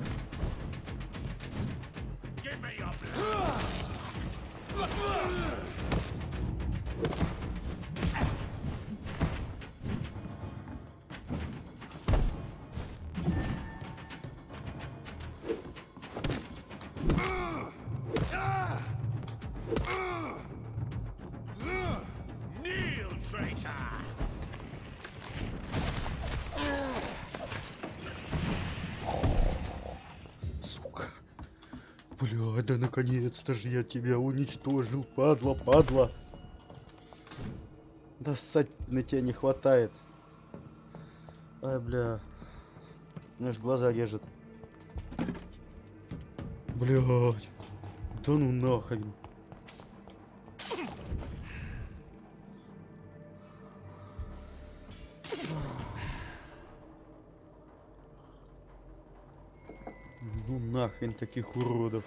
Бля, да наконец-то же я тебя уничтожил, падла, падла. Да ссать на тебя не хватает. Ай, бля. Мне аж глаза режет. Блядь. Да ну нахрен. Ну нахрен таких уродов.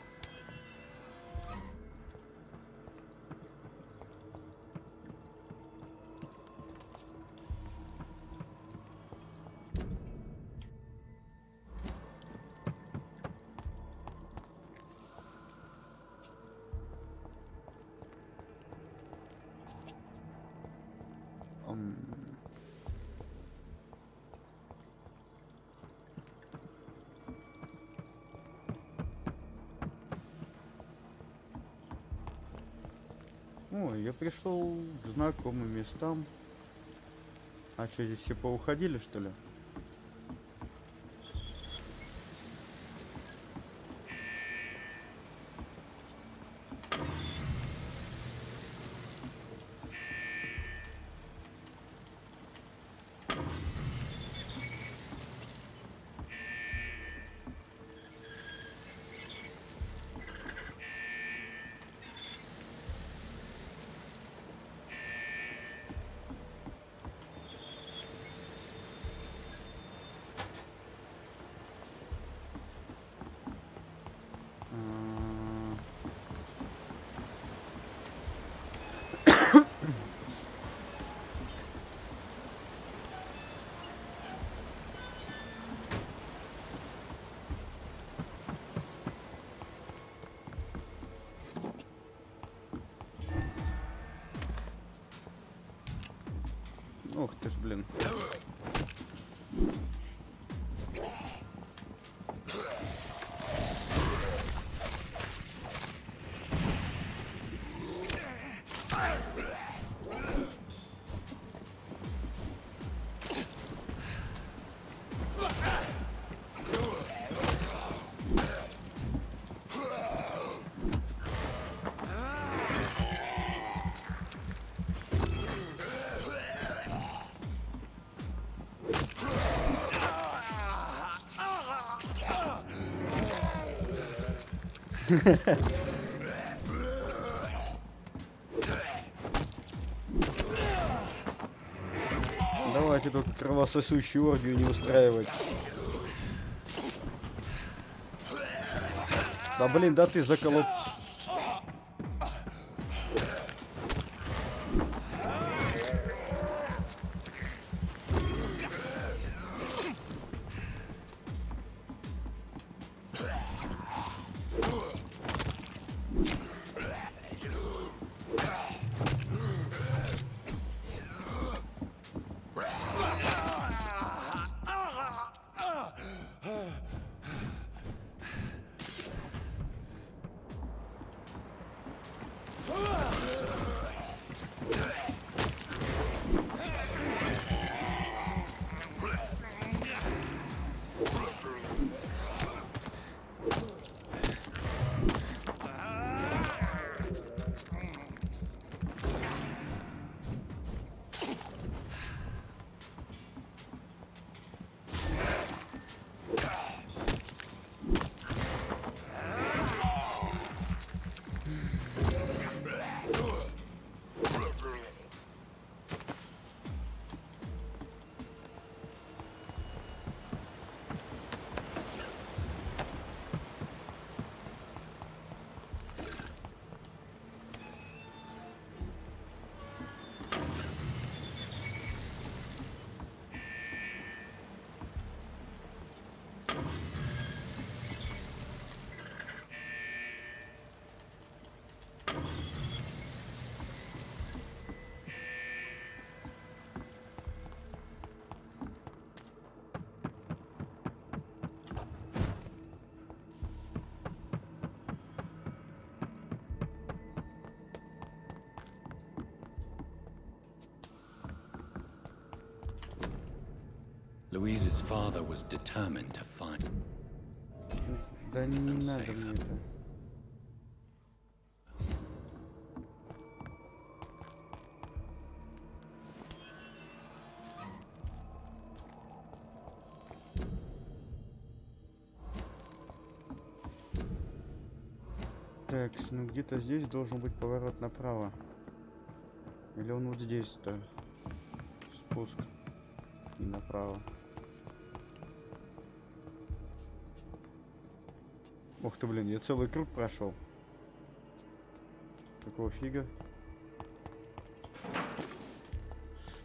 Ой, я пришел к знакомым местам. А что, здесь все поуходили, что ли? Ох ты ж, блин. Давайте только кровососущую оргию не устраивать. Да блин, да ты заколоп... Louise's father was determined to find. Да не надо мне это. Так, ну где-то здесь должен быть поворот направо. Или он вот здесь-то? Спуск. И направо. Ух ты, блин, я целый круг прошел. Какого фига?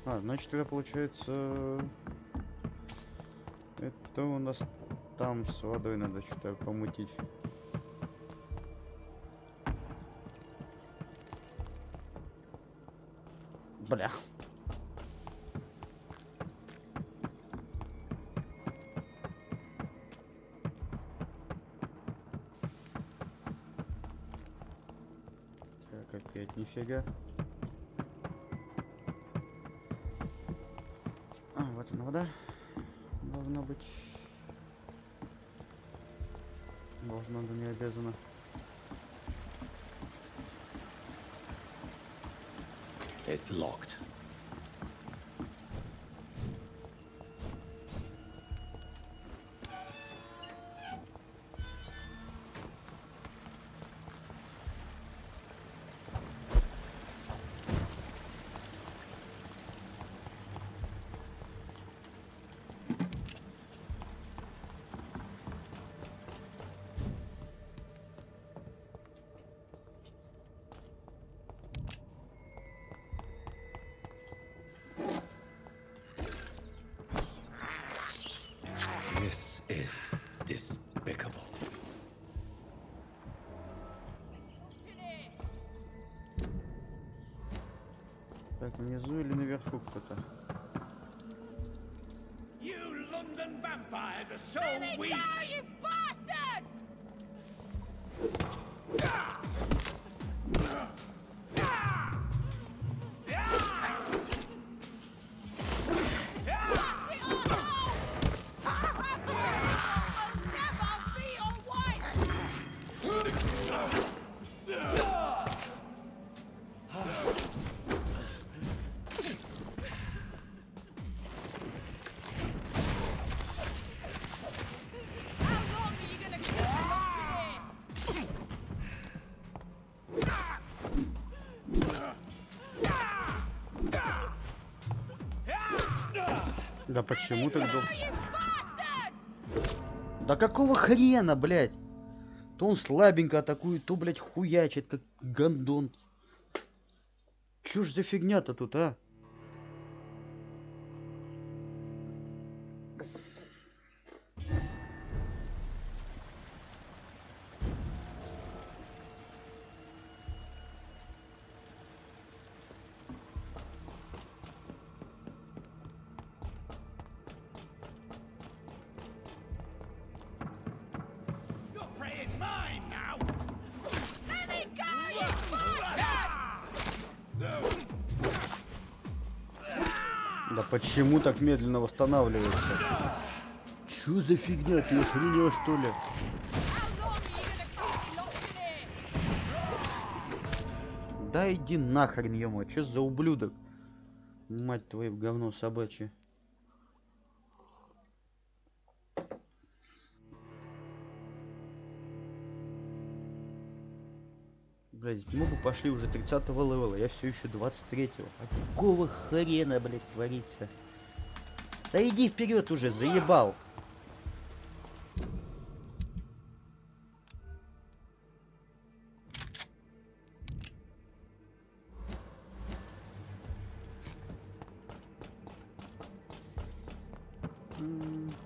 А, значит, тогда получается... Это у нас там с водой надо что-то помутить. Бля. Так. Так, опять нифига. А, вот она вода. Должна быть. Должна, но не обязана. It's locked. This is despicable. Так, внизу или наверху кто-то? You London vampires are so weak! You bastard! Да почему так долго? Да какого хрена, блядь? То он слабенько атакует, то, блядь, хуячит, как гандон. Чё ж за фигня-то тут, а? Your prey is mine now! Let me go, you bastard! Да почему так медленно восстанавливается? Чё за фигня? Ты охренел, что ли? Да иди нахрен, ё-моё, чё за ублюдок? Мать твою, в говно собачье. Блядь, мы бы пошли уже 30-го левела, я все еще 23-го. А какого хрена, блядь, творится? Да иди вперед уже, заебал.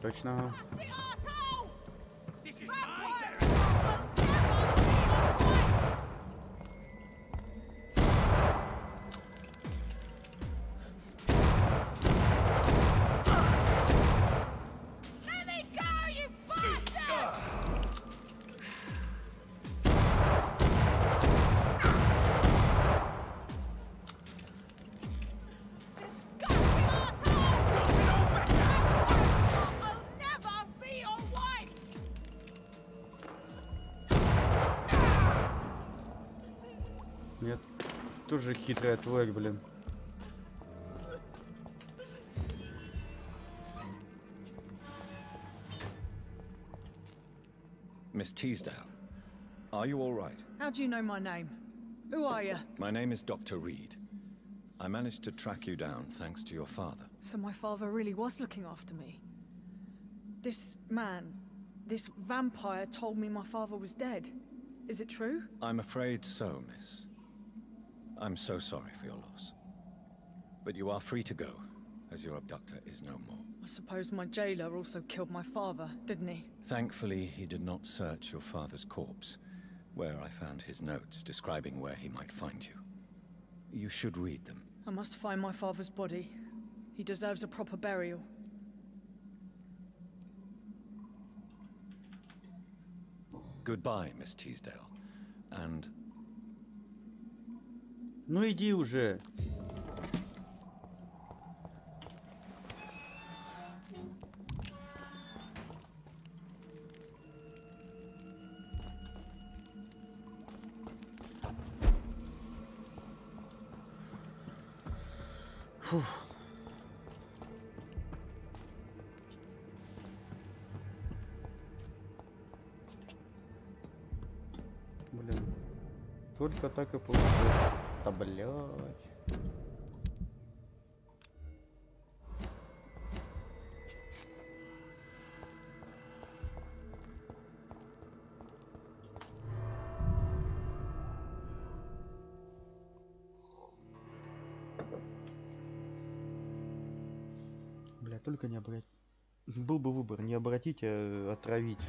Точно. This is my territory! Let me go, you bastard! Disgusting asshole! I'll never be your wife! Нет. Тоже хитрая тварь, блин. Miss Teasdale, are you all right? How do you know my name? Who are you? My name is Dr. Reed. I managed to track you down thanks to your father. So my father really was looking after me. This man, this vampire told me my father was dead. Is it true? I'm afraid so, miss. I'm so sorry for your loss. But you are free to go, as your abductor is no more. I suppose my jailer also killed my father, didn't he? Thankfully, he did not search your father's corpse, where I found his notes describing where he might find you. You should read them. I must find my father's body. He deserves a proper burial. Goodbye, Miss Teasdale. And Ну иди уже. Фух. Блин. Только так и получилось. Да блять. Бля, только не обратить. Был бы выбор, не обратить, а отравить.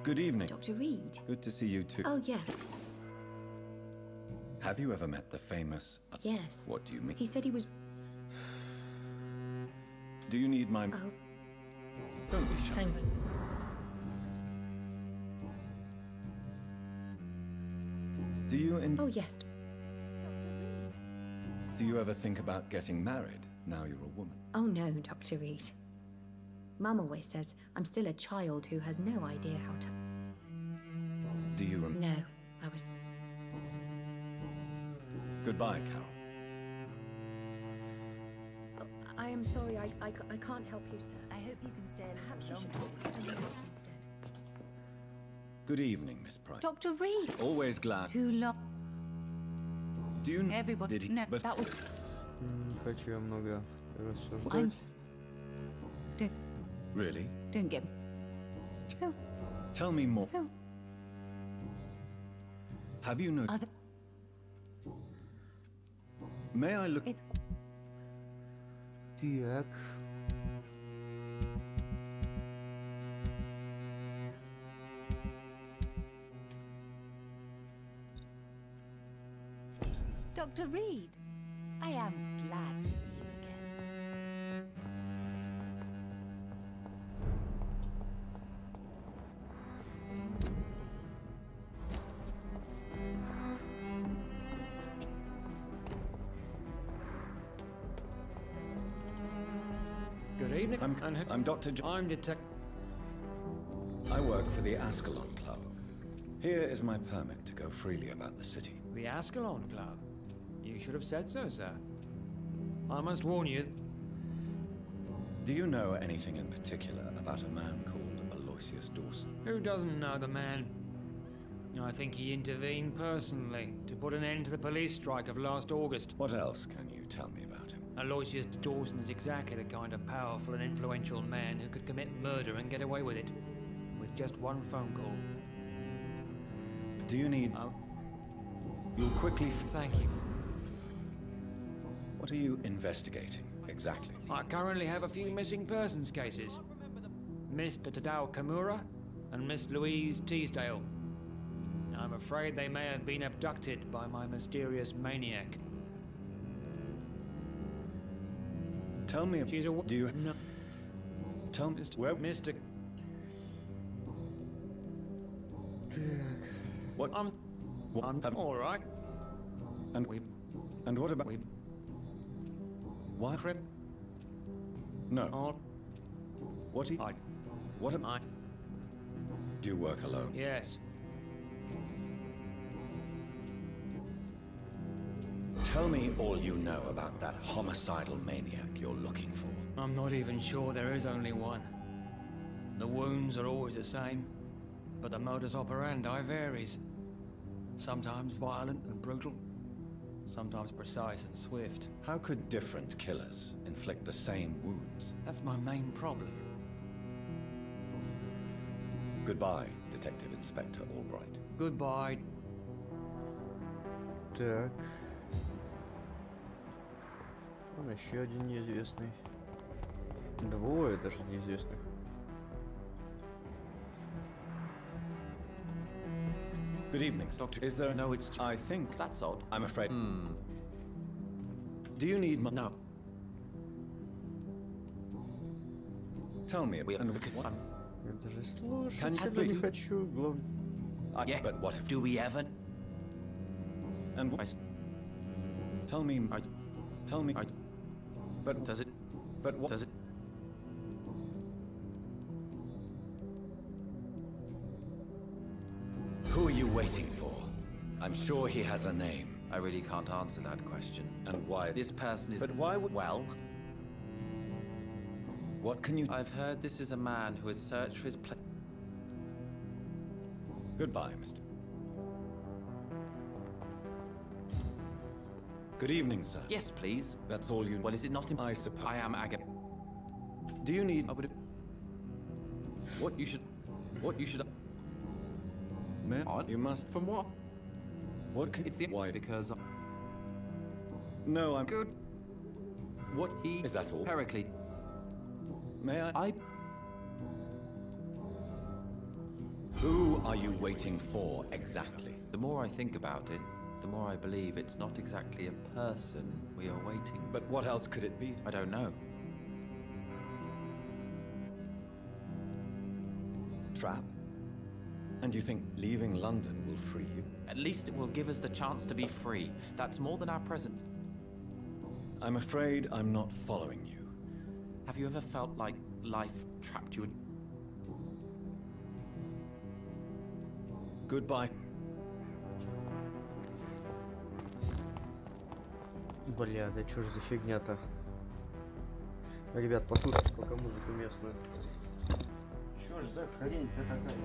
Good evening. Dr. Reed? Good to see you too. Oh, yes. Have you ever met the famous... Yes. What do you mean? He said he was... Do you need my... Oh, Don't be shy. thank you. Do you... Oh, yes. Do you ever think about getting married now you're a woman? Oh, no, Dr. Reed. Mum always says I'm still a child who has no idea how to... Do you No, I was... Goodbye, Carol. Oh, I am sorry, I can't help you, sir. I hope you can stay a Perhaps little you should longer. talk to someone else instead. Good evening, Miss Price. Dr. Reed! Always glad. Too long. Do you... Everybody... Did he... No, But... that was... Не хочу я много рассуждать. I'm... Don't... Really? Don't get... Oh, Tell me more. oh. Have you noticed... Other... May I look... It's... Так. Dr. Reed, I am glad to see you again. Good evening. I'm Dr. I'm Detective. I work for the Ascalon Club. Here is my permit to go freely about the city. The Ascalon Club. You should have said so, sir. I must warn you. Do you know anything in particular about a man called Aloysius Dawson? Who doesn't know the man? I think he intervened personally to put an end to the police strike of last August. What else can you tell me about him? Aloysius Dawson is exactly the kind of powerful and influential man who could commit murder and get away with it. With just one phone call. Do you need... Oh, You'll quickly... thank you. What are you investigating, exactly? I currently have a few missing persons cases. Mr. Tadao Kamura and Miss Louise Teasdale. I'm afraid they may have been abducted by my mysterious maniac. Tell me... She's a... Do you... No. Tell me... Mr. Where... Mr. What... I'm Have... all right. And... We... And what about... We... What? Trip... No. All... What... I... What am... I... Do you work alone? Yes. Tell me all you know about that homicidal maniac you're looking for. I'm not even sure there is only one. The wounds are always the same, but the modus operandi varies. Sometimes violent and brutal, sometimes precise and swift. How could different killers inflict the same wounds? That's my main problem. Goodbye, Detective Inspector Albright. Goodbye. Так. Вон еще один неизвестный. Двое даже неизвестных. Good evening, Doctor. Is there... No, it's... I think... That's odd. I'm afraid... Do you need... No. Tell me... We and... what? Я даже слушать Can you тебя не sleep? хочу, главное. Yeah, but what if... Do we ever... And... Tell me... Tell me... But... Does it... But what... Does it... Who are you waiting for? I'm sure he has a name. I really can't answer that question. And why... This person is... But why would... Well... What can you... I've heard this is a man who has searched for his place... Goodbye, Mr. Good evening, sir. Yes, please. That's all you... Well, is it not... I suppose... I am Aga... Do you need... I would... What you should... What you should... May On? You must... From what? What can... It's the... Why? Because... No, I'm... Good. What... He... Is that all? Pericles. May I... I... Who are you waiting for, exactly? The more I think about it, the more I believe it's not exactly a person we are waiting. But what else could it be? I don't know. Trap? And you think leaving London will free you? At least it will give us the chance to be free. That's more than our present. I'm afraid I'm not following you. Have you ever felt like life trapped you in... Goodbye. Бля, да чё ж за фигня-то? Ребят, послушайте пока музыку местную. Чё ж за хрень-то такая?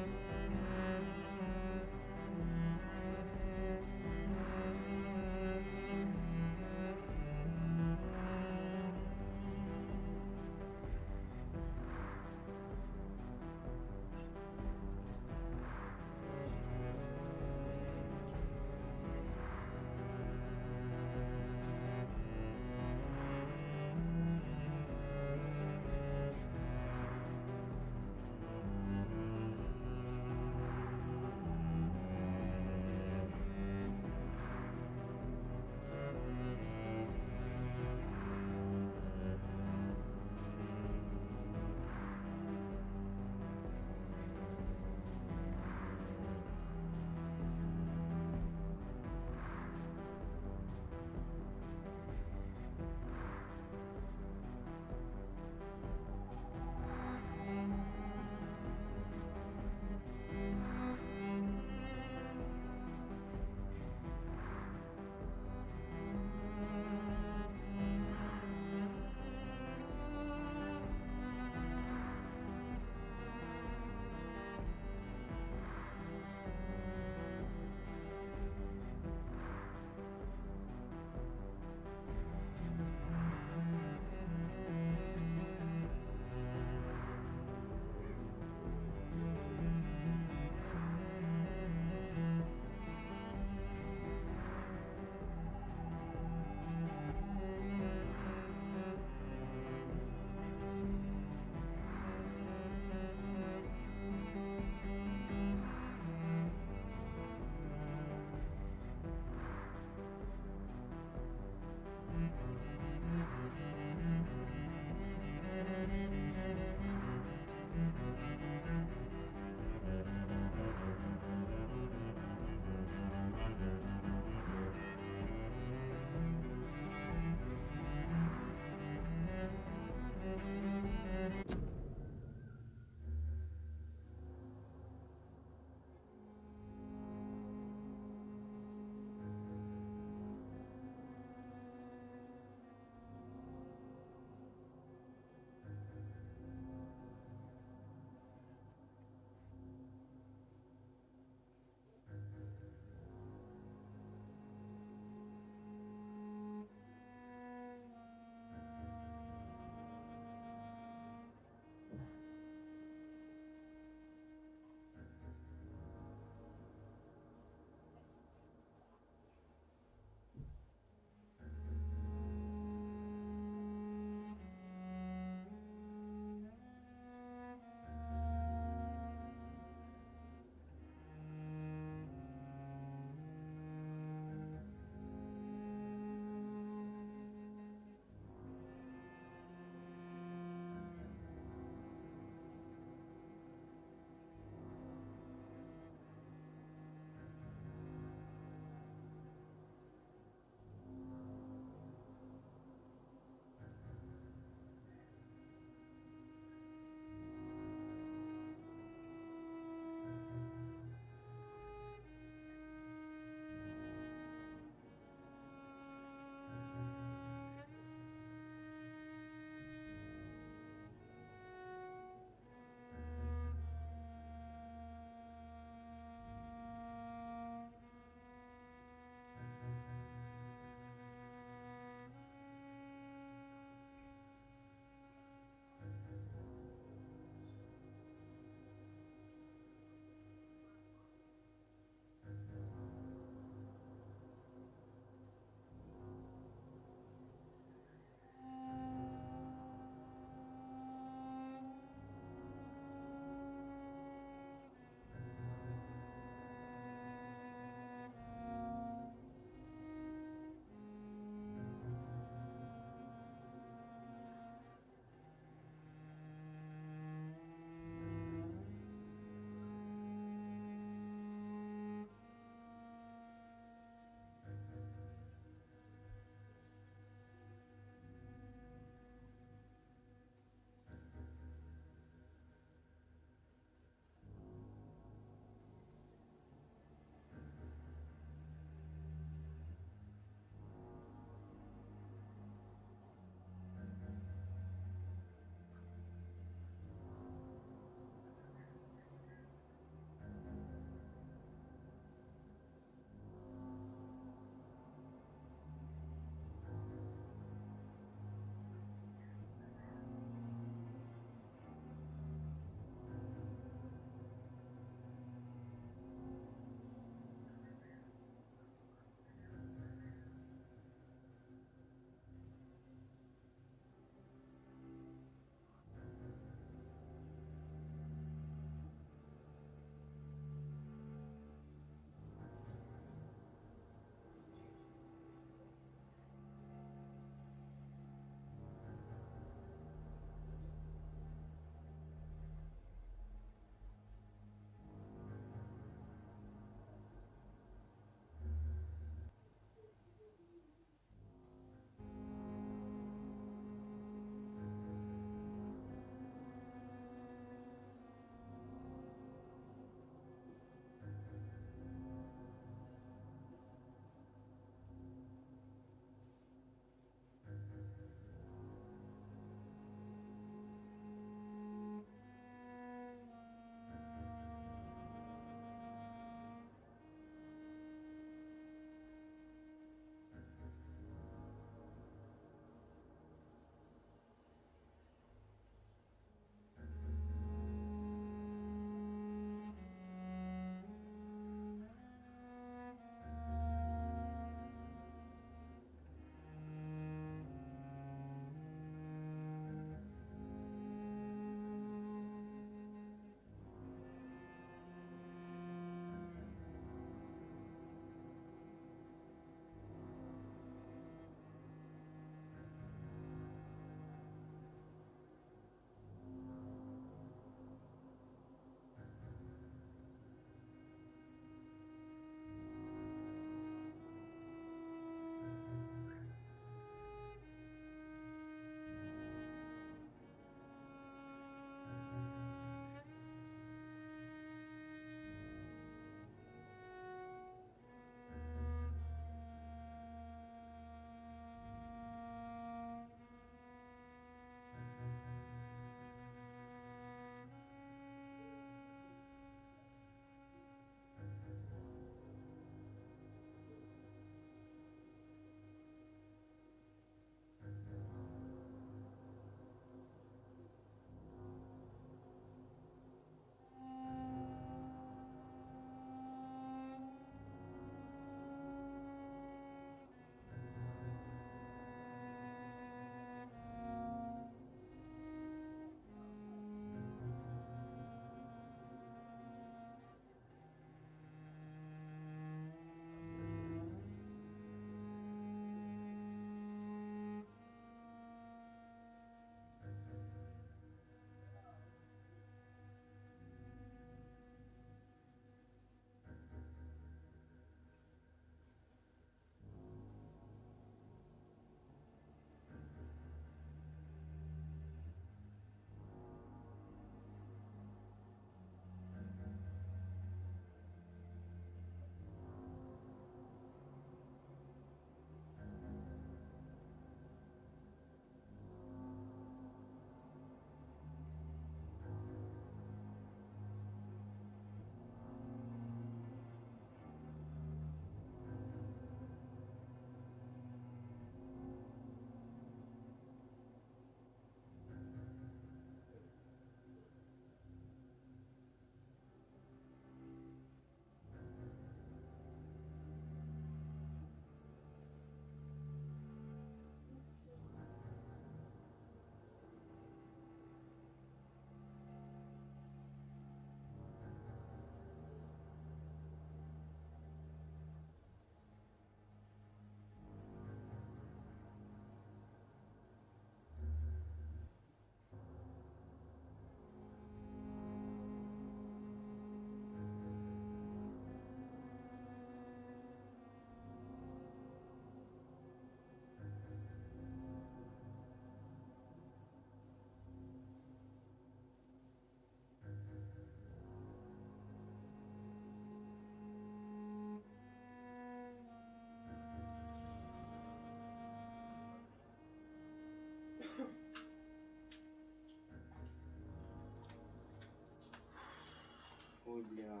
Ой, бля.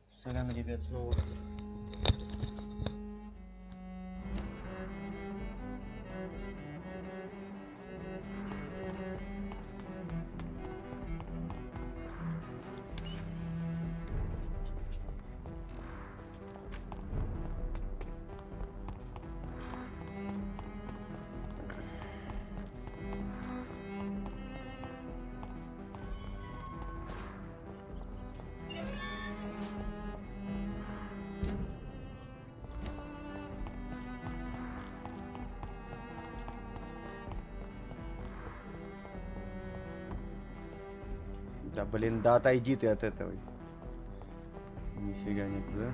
Сорян, ребят, снова. Да блин, да отойди ты от этого. Нифига никуда.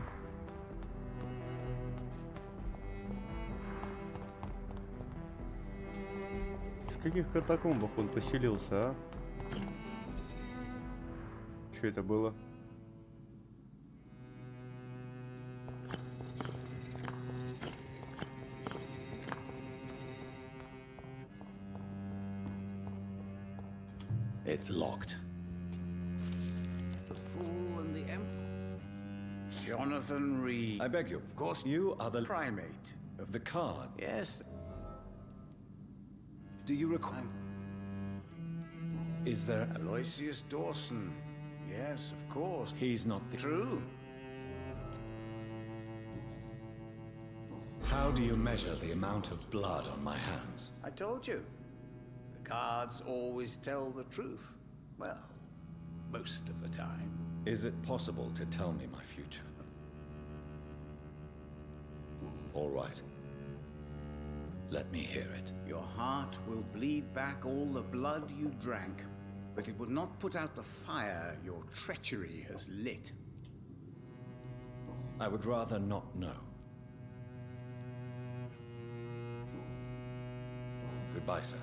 В каких катакомбах он поселился, а? Что это было? It's locked. The Fool and the Emperor. Jonathan Reed. I beg you. Of course, You are the primate. of the card. Yes. Do you recall? Is there? Aloysius Dawson. Yes, of course. He's not the. True. How do you measure the amount of blood on my hands? I told you. The cards always tell the truth. Well, most of the time. Is it possible to tell me my future? All right. Let me hear it. Your heart will bleed back all the blood you drank, but it will not put out the fire your treachery has lit. I would rather not know. Goodbye, sir.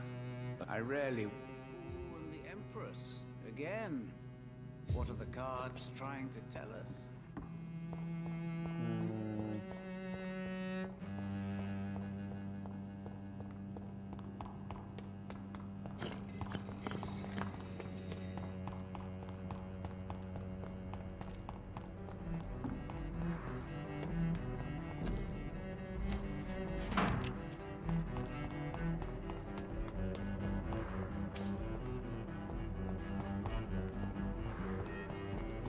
I rarely... Fool and the Empress. Again. What are the cards trying to tell us?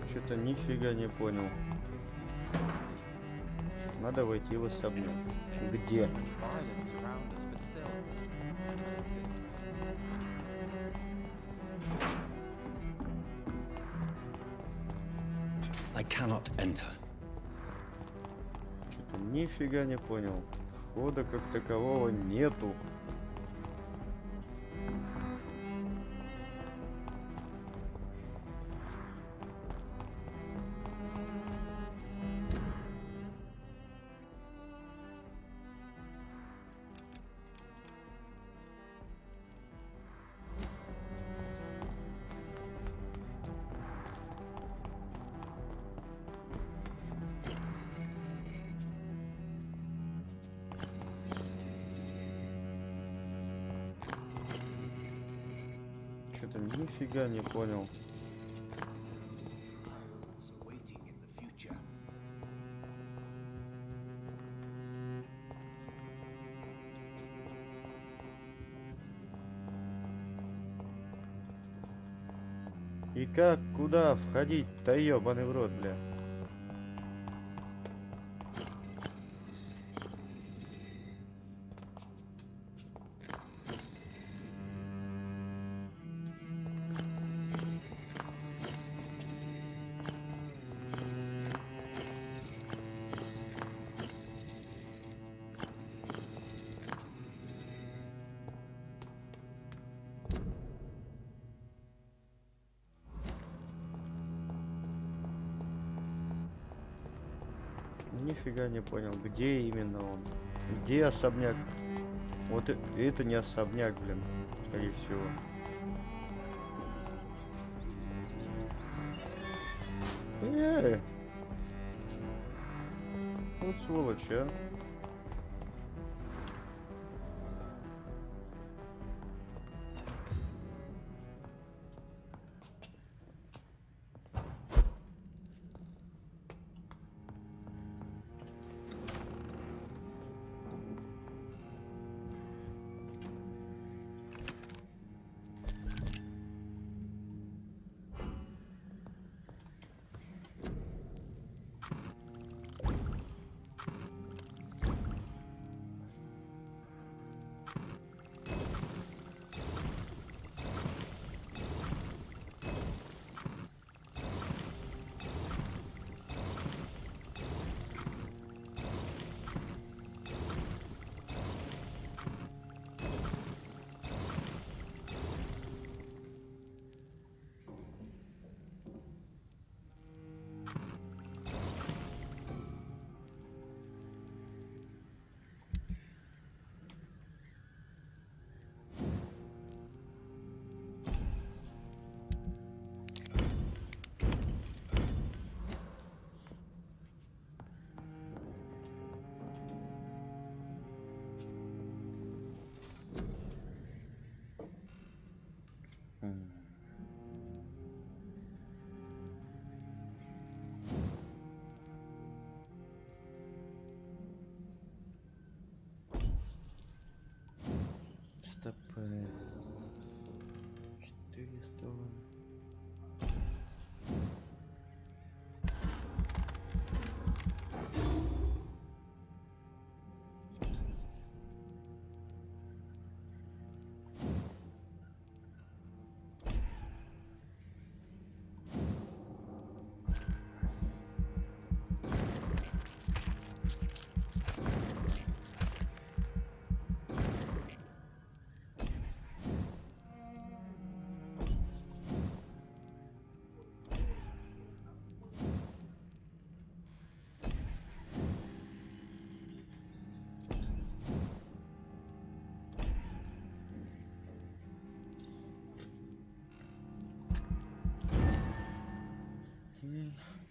Что-то нифига не понял. Надо войти в особняк. Где? I cannot enter. Что-то нифига не понял. Входа как такового нету. Что-то нифига не понял. Waiting in the future. И как, куда входить-то, ёбаный в рот, бля? Нифига не понял, где именно он? Где особняк? Вот это не особняк, блин, скорее всего. Вот сволочь, а.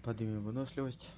Поднимем выносливость.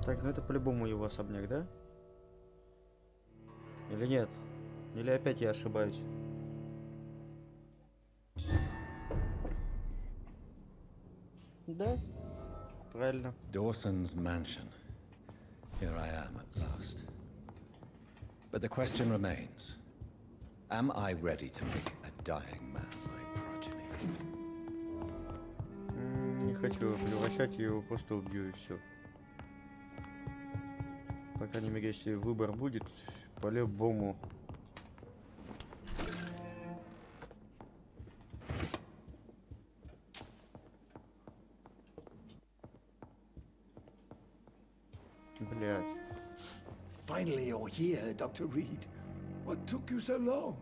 Так, ну это по-любому его особняк, да? Или нет? Или опять я ошибаюсь? Да, правильно. Dawson's mansion. Here I am at last. But the question remains. Am I ready to make a dying man my progeny? Не хочу его превращать, я его просто убью и все. По крайней мере, если выбор будет, по-любому. Блядь. Finally you're here, Dr. Reed. What took you so long?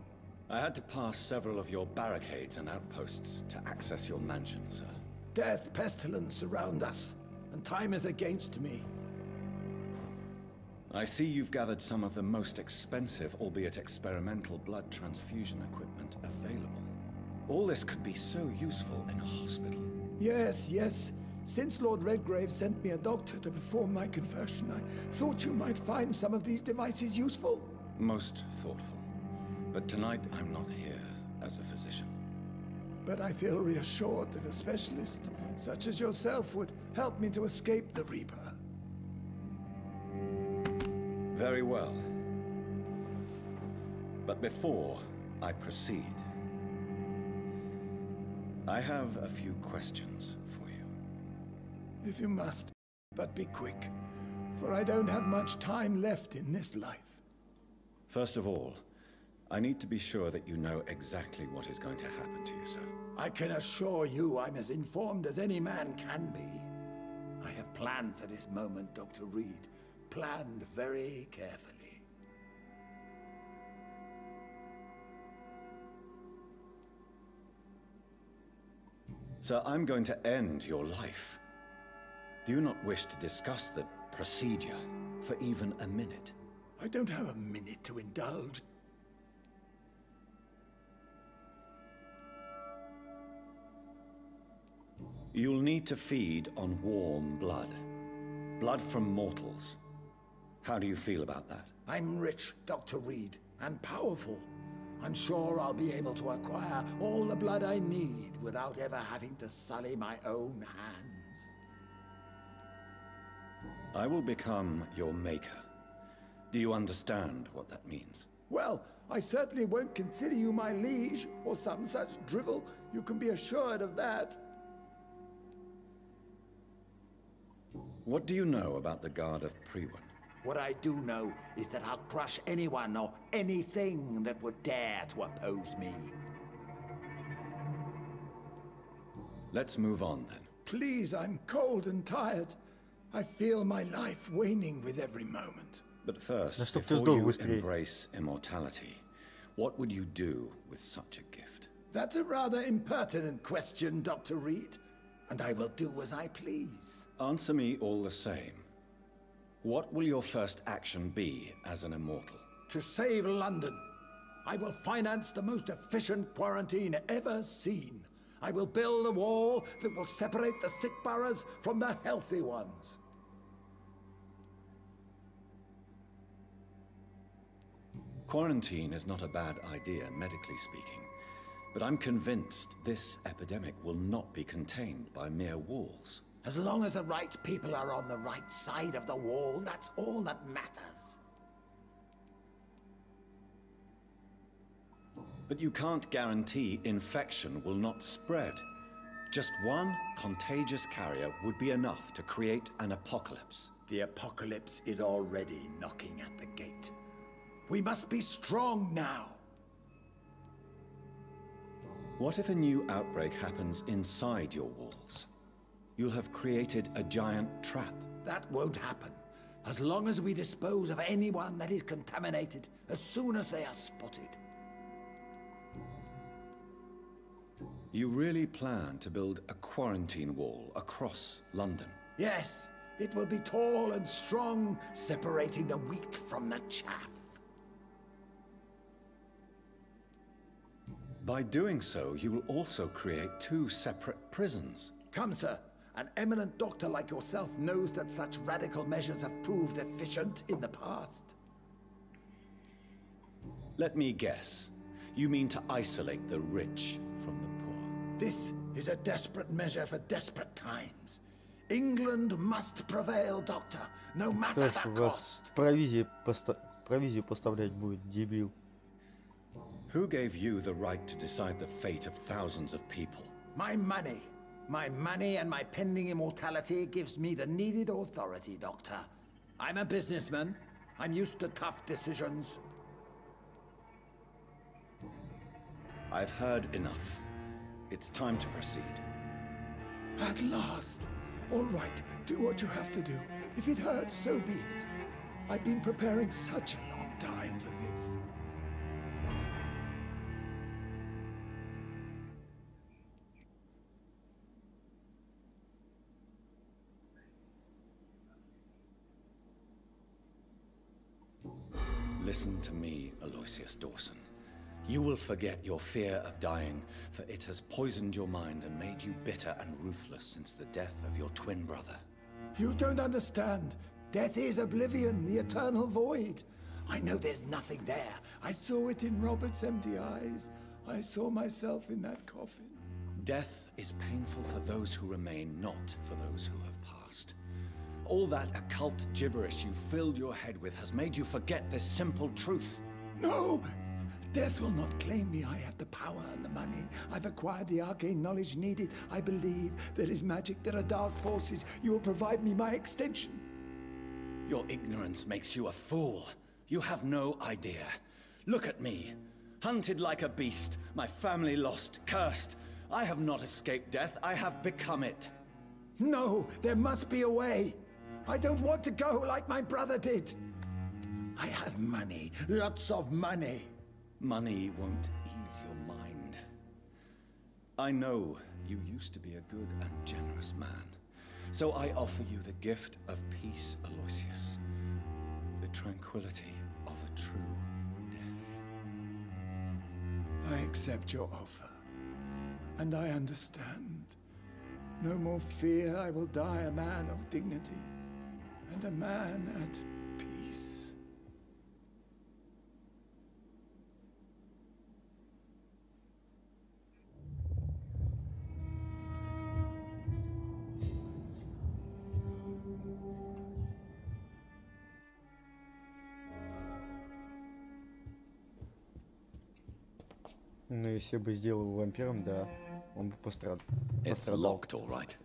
I had to pass several of your barricades and outposts to access your mansion, sir. Death, pestilence surround us, and time is against me. I see you've gathered some of the most expensive, albeit experimental, blood transfusion equipment available. All this could be so useful in a hospital. Yes, yes. Since Lord Redgrave sent me a doctor to perform my conversion, I thought you might find some of these devices useful. Most thoughtful. But tonight I'm not here as a physician. But I feel reassured that a specialist such as yourself would help me to escape the Reaper. Very well. But before I proceed, I have a few questions for you. If you must, but be quick, for I don't have much time left in this life. First of all, I need to be sure that you know exactly what is going to happen to you, sir. I can assure you I'm as informed as any man can be. I have planned for this moment, Dr. Reed. Planned very carefully. Sir, I'm going to end your life. Do you not wish to discuss the procedure for even a minute? I don't have a minute to indulge. You'll need to feed on warm blood. Blood from mortals. How do you feel about that? I'm rich, Dr. Reed, and powerful. I'm sure I'll be able to acquire all the blood I need without ever having to sully my own hands. I will become your maker. Do you understand what that means? Well, I certainly won't consider you my liege, or some such drivel. You can be assured of that. What do you know about the Guard of Priwen? What I do know is that I'll crush anyone or anything that would dare to oppose me. Let's move on then. Please, I'm cold and tired. I feel my life waning with every moment. But first, Да чтоб ты before сдох you быстрее. embrace immortality, what would you do with such a gift? That's a rather impertinent question, Dr. Reed. And I will do as I please. Answer me all the same. What will your first action be as an immortal? To save London, I will finance the most efficient quarantine ever seen. I will build a wall that will separate the sick boroughs from the healthy ones. Quarantine is not a bad idea, medically speaking. But I'm convinced this epidemic will not be contained by mere walls. As long as the right people are on the right side of the wall, that's all that matters. But you can't guarantee infection will not spread. Just one contagious carrier would be enough to create an apocalypse. The apocalypse is already knocking at the gate. We must be strong now. What if a new outbreak happens inside your walls? You'll have created a giant trap. That won't happen. As long as we dispose of anyone that is contaminated as soon as they are spotted. You really plan to build a quarantine wall across London? Yes, it will be tall and strong, separating the wheat from the chaff. By doing so, you will also create two separate prisons. Come, sir. An eminent doctor like yourself knows that such radical measures have proved efficient in the past. Let me guess. You mean to isolate the rich from the poor? This is a desperate measure for desperate times. England must prevail, doctor, no matter the cost. Провизию поставлять будет, дебил. Who gave you the right to decide the fate of thousands of people? My money. My money and my pending immortality gives me the needed authority, Doctor. I'm a businessman. I'm used to tough decisions. I've heard enough. It's time to proceed. At last. All right, do what you have to do. If it hurts, so be it. I've been preparing such a long time for this. Listen to me, Aloysius Dawson. You will forget your fear of dying, for it has poisoned your mind and made you bitter and ruthless since the death of your twin brother. You don't understand. Death is oblivion, the eternal void. I know there's nothing there. I saw it in Robert's empty eyes. I saw myself in that coffin. Death is painful for those who remain, not for those who have passed. All that occult gibberish you filled your head with has made you forget this simple truth. No! Death will not claim me. I have the power and the money. I've acquired the arcane knowledge needed. I believe there is magic, there are dark forces. You will provide me my extension. Your ignorance makes you a fool. You have no idea. Look at me. Hunted like a beast, my family lost, cursed. I have not escaped death, I have become it. No, there must be a way. I don't want to go like my brother did. I have money, lots of money. Money won't ease your mind. I know you used to be a good and generous man. So I offer you the gift of peace, Aloysius. The tranquility of a true death. I accept your offer. And I understand. No more fear, I will die a man of dignity. And a man at peace. Ну, если бы сделал его вампиром, да, он бы пострадал. It's locked, all right.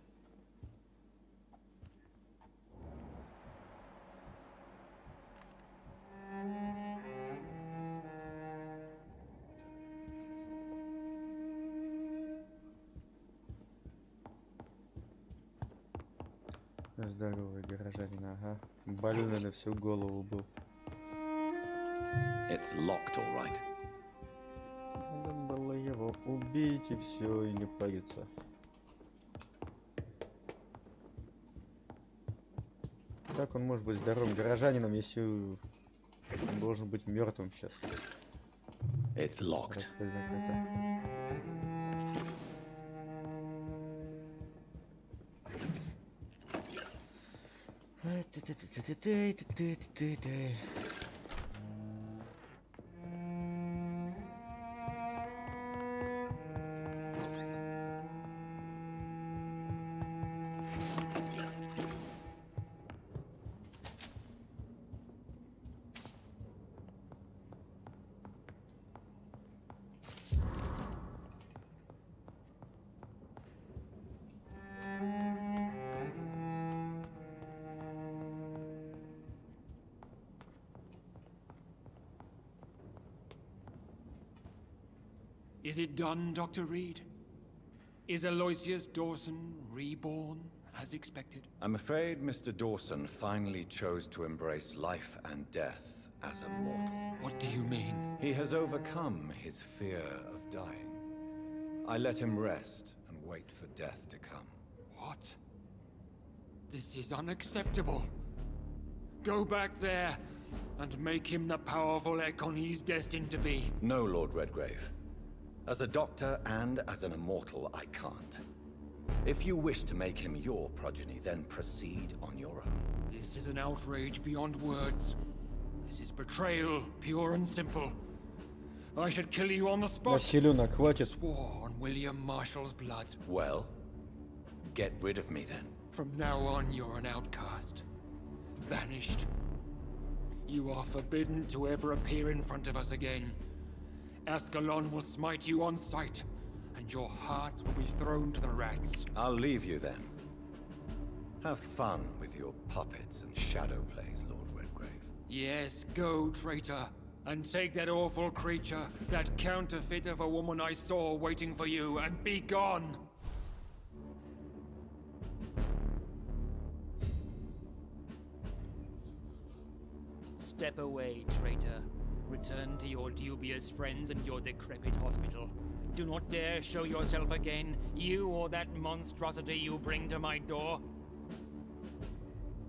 Здоровый горожанин, ага. Больной на всю голову был. It's locked, all right. Надо было его убить и все, и не париться. Как он может быть здоровым горожанином, если он должен быть мертвым сейчас? It's locked. Is it done, Dr. Reed? Is Aloysius Dawson reborn, as expected? I'm afraid Mr. Dawson finally chose to embrace life and death as a mortal. What do you mean? He has overcome his fear of dying. I let him rest and wait for death to come. What? This is unacceptable. Go back there and make him the powerful Ekon he's destined to be. No, Lord Redgrave. As a doctor and as an immortal, I can't. If you wish to make him your progeny, then proceed on your own. This is an outrage beyond words. This is betrayal, pure and simple. I should kill you on the spot. Василёнок, хватит. Swore on William Marshall's blood. Well, get rid of me then. From now on, you're an outcast. Vanished. You are forbidden to ever appear in front of us again. Ascalon will smite you on sight, and your heart will be thrown to the rats. I'll leave you then. Have fun with your puppets and shadow plays, Lord Redgrave. Yes, go, traitor, and take that awful creature, that counterfeit of a woman I saw waiting for you, and be gone! Step away, traitor. Return to your dubious friends and your decrepit hospital. Do not dare show yourself again, you or that monstrosity you bring to my door.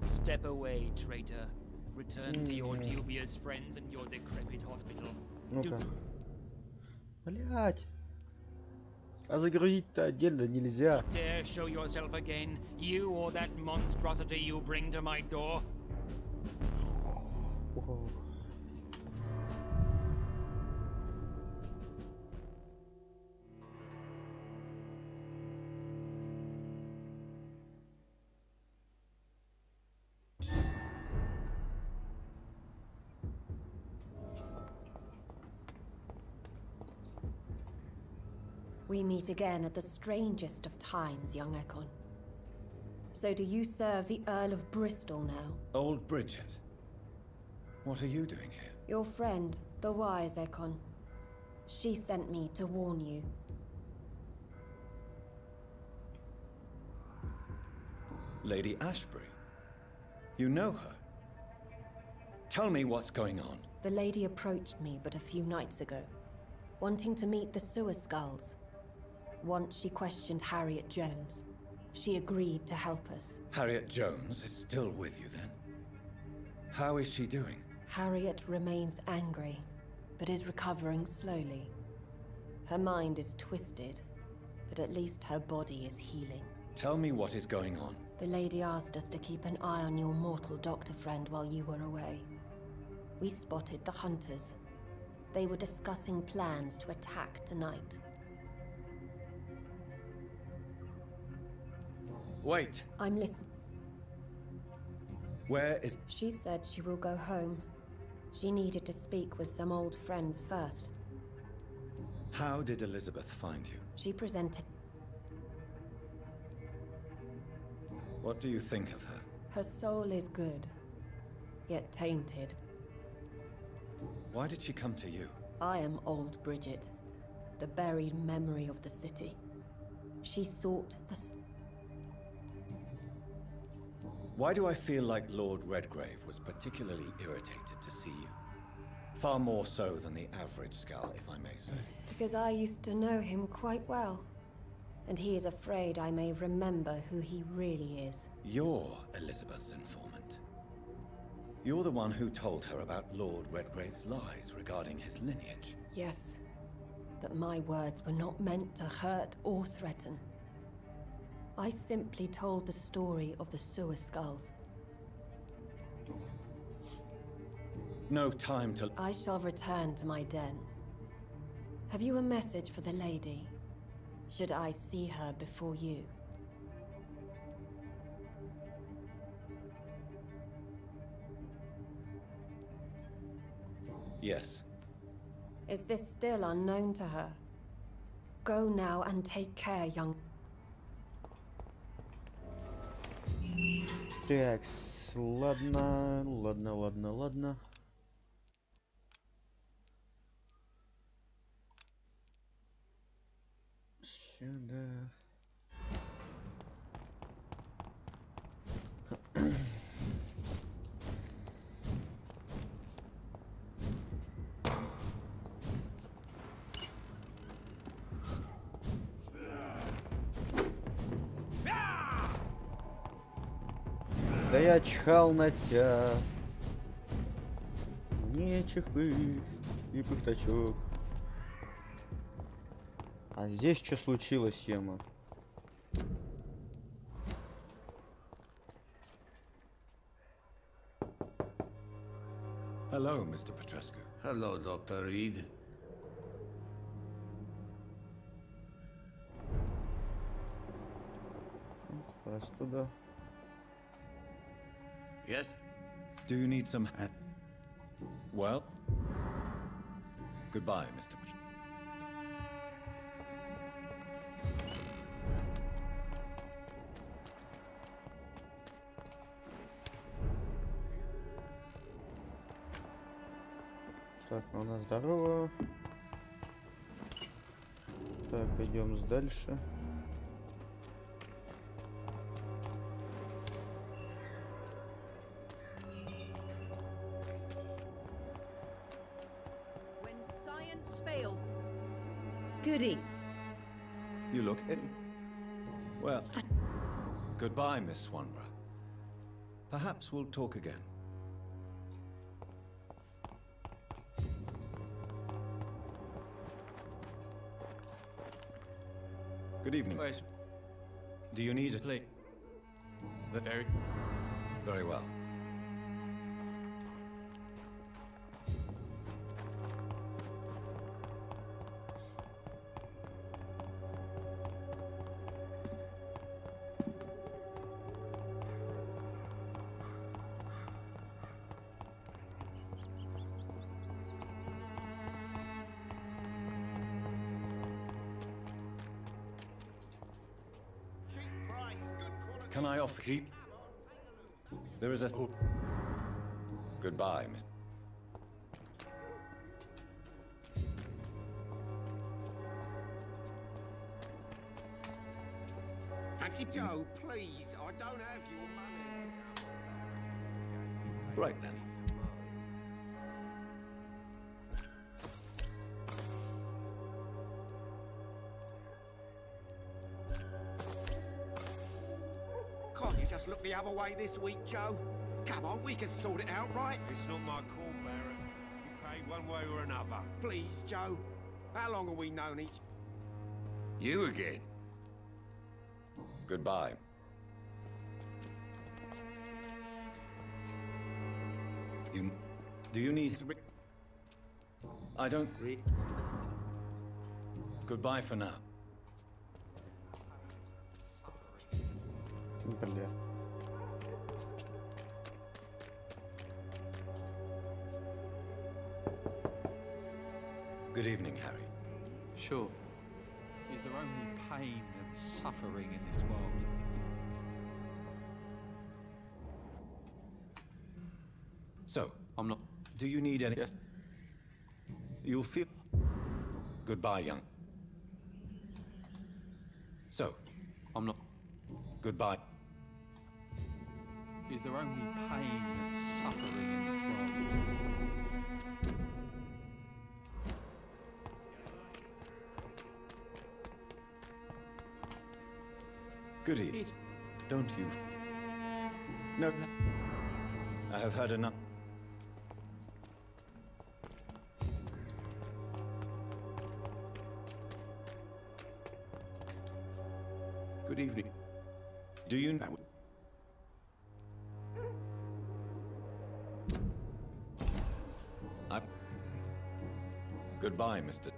Step away, traitor. Return to your dubious friends and your decrepit hospital. Ну-ка. Блять. А загрузить-то отдельно нельзя. Dare show yourself again, you or that monstrosity you bring to my door. We meet again at the strangest of times, young Ekon. So do you serve the Earl of Bristol now? Old Bridget. What are you doing here? Your friend, the wise Ekon. She sent me to warn you. Lady Ashbury? You know her? Tell me what's going on. The lady approached me but a few nights ago, wanting to meet the Sewer Skulls. Once she questioned Harriet Jones. She agreed to help us. Harriet Jones is still with you then? How is she doing? Harriet remains angry, but is recovering slowly. Her mind is twisted, but at least her body is healing. Tell me what is going on. The lady asked us to keep an eye on your mortal doctor friend while you were away. We spotted the hunters. They were discussing plans to attack tonight. Wait. I'm listening. Where is... She said she will go home. She needed to speak with some old friends first. How did Elizabeth find you? She presented... What do you think of her? Her soul is good, yet tainted. Why did she come to you? I am old Bridget, the buried memory of the city. She sought the... Why do I feel like Lord Redgrave was particularly irritated to see you? Far more so than the average skull, if I may say. Because I used to know him quite well. And he is afraid I may remember who he really is. You're Elizabeth's informant. You're the one who told her about Lord Redgrave's lies regarding his lineage. Yes, but my words were not meant to hurt or threaten. I simply told the story of the sewer skulls. No time to... I shall return to my den. Have you a message for the lady? Should I see her before you? Yes. Is this still unknown to her? Go now and take care, young... Так, ладно. Сюда. Да я чихал на тебя. Не чих-пых и пыхтачок. А здесь что случилось, Ема? Hello, Mr. Petrescu. Hello, Dr. Reed. Пас туда. Yes? Do you need some... Well? Goodbye, Mr. Petrescu. Так, ну у нас здорово. Так, идем дальше. When science failed. Goody. You look ill. Well, goodbye, Miss Swanborough. Perhaps we'll talk again. Good evening. Please. Do you need a... Please. Very well. Can I offer... Keep? There is a... Oh. Goodbye, Mr. Fancy Joe, please. I don't have your money. Right then. Can't you just look the other way this week, Joe? Come on, we can sort it out, right? It's not my call, Barrett. You pay one way or another. Please, Joe. How long have we known each... You again? Goodbye. Do you need... I don't... Goodbye for now. Бля. Good evening, Harry. Sure. Is there only pain and suffering in this world? So, I'm not... Do you need any... Yes. You'll feel... Goodbye, young. So... I'm not... Goodbye. Is there only pain and suffering in this world? Good evening. Don't you... No. I have heard enough. Good evening. Do you know... Goodbye, Mr.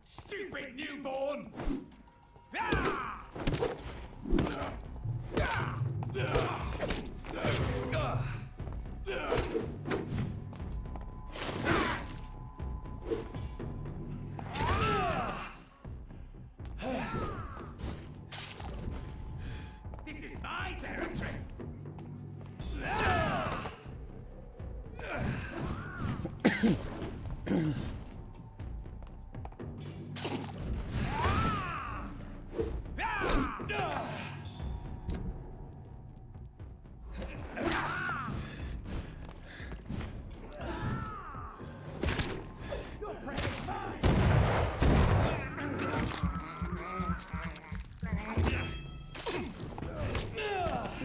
Stupid newborn! This is my territory!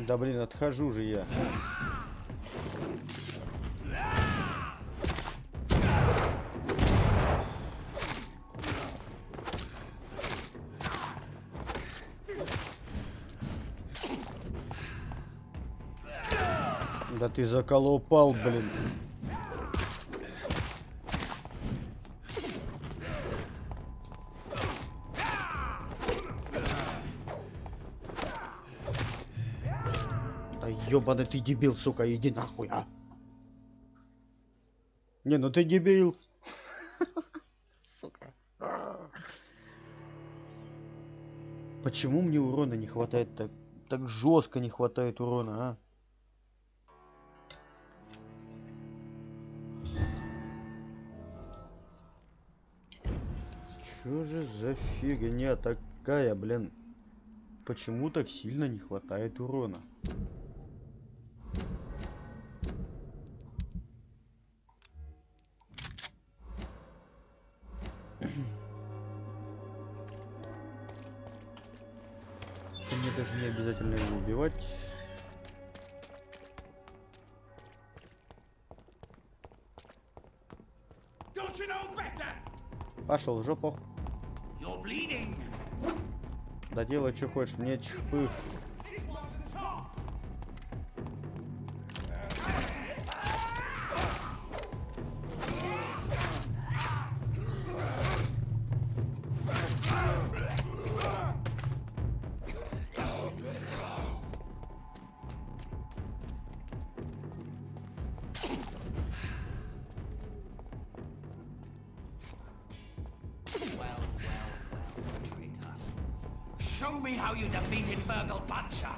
Да блин, отхожу же я. Да ты заколупал, блин. Да ёбаный ты дебил, сука, иди нахуй, а. Не, ну ты дебил. Сука. Почему мне урона не хватает так жестко не хватает урона, а? Что же за фигня такая, блин? Почему так сильно не хватает урона? Мне даже не обязательно его убивать. Пошел в жопу. Да делай, что хочешь, мне чпы. Show me how you defeated Virgil Puncher!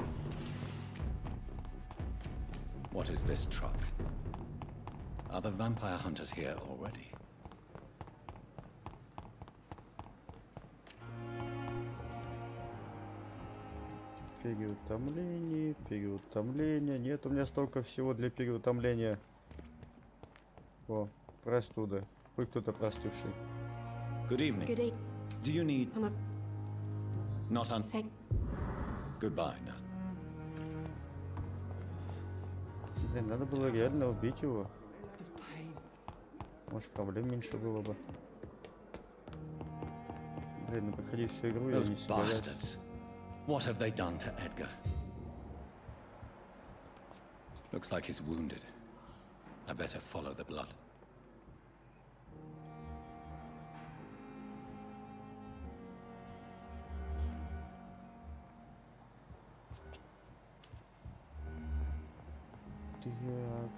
What is this truck? Are the vampire hunters here already? Переутомление, переутомление. Нет у меня столько всего для переутомления. О, простуда. Хоть кто-то простывший. Good evening. Good evening. Do you need... Not on... Goodbye, nurse. Блин, надо было реально убить его. Может, проблем меньше было бы. Блин, ну проходить всю игру я не собираюсь. What have they done to Edgar? Looks like he's wounded. I better follow the blood. Так.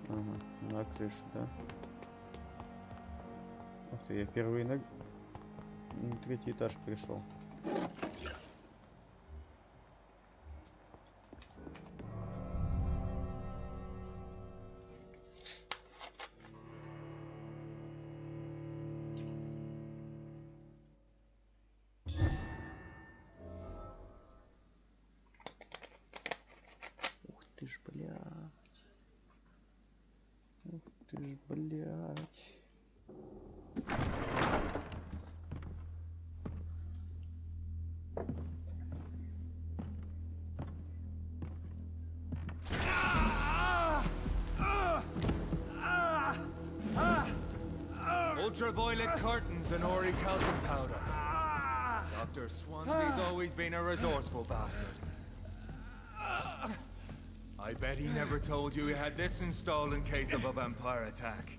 Ага, на крышу, да? Ах ты, я впервые на третий этаж пришел. Блять. Ultraviolet curtains and orichalcum powder. Dr. Swansea's always been a resourceful bastard. I bet he never told you he had this installed in case of a vampire attack.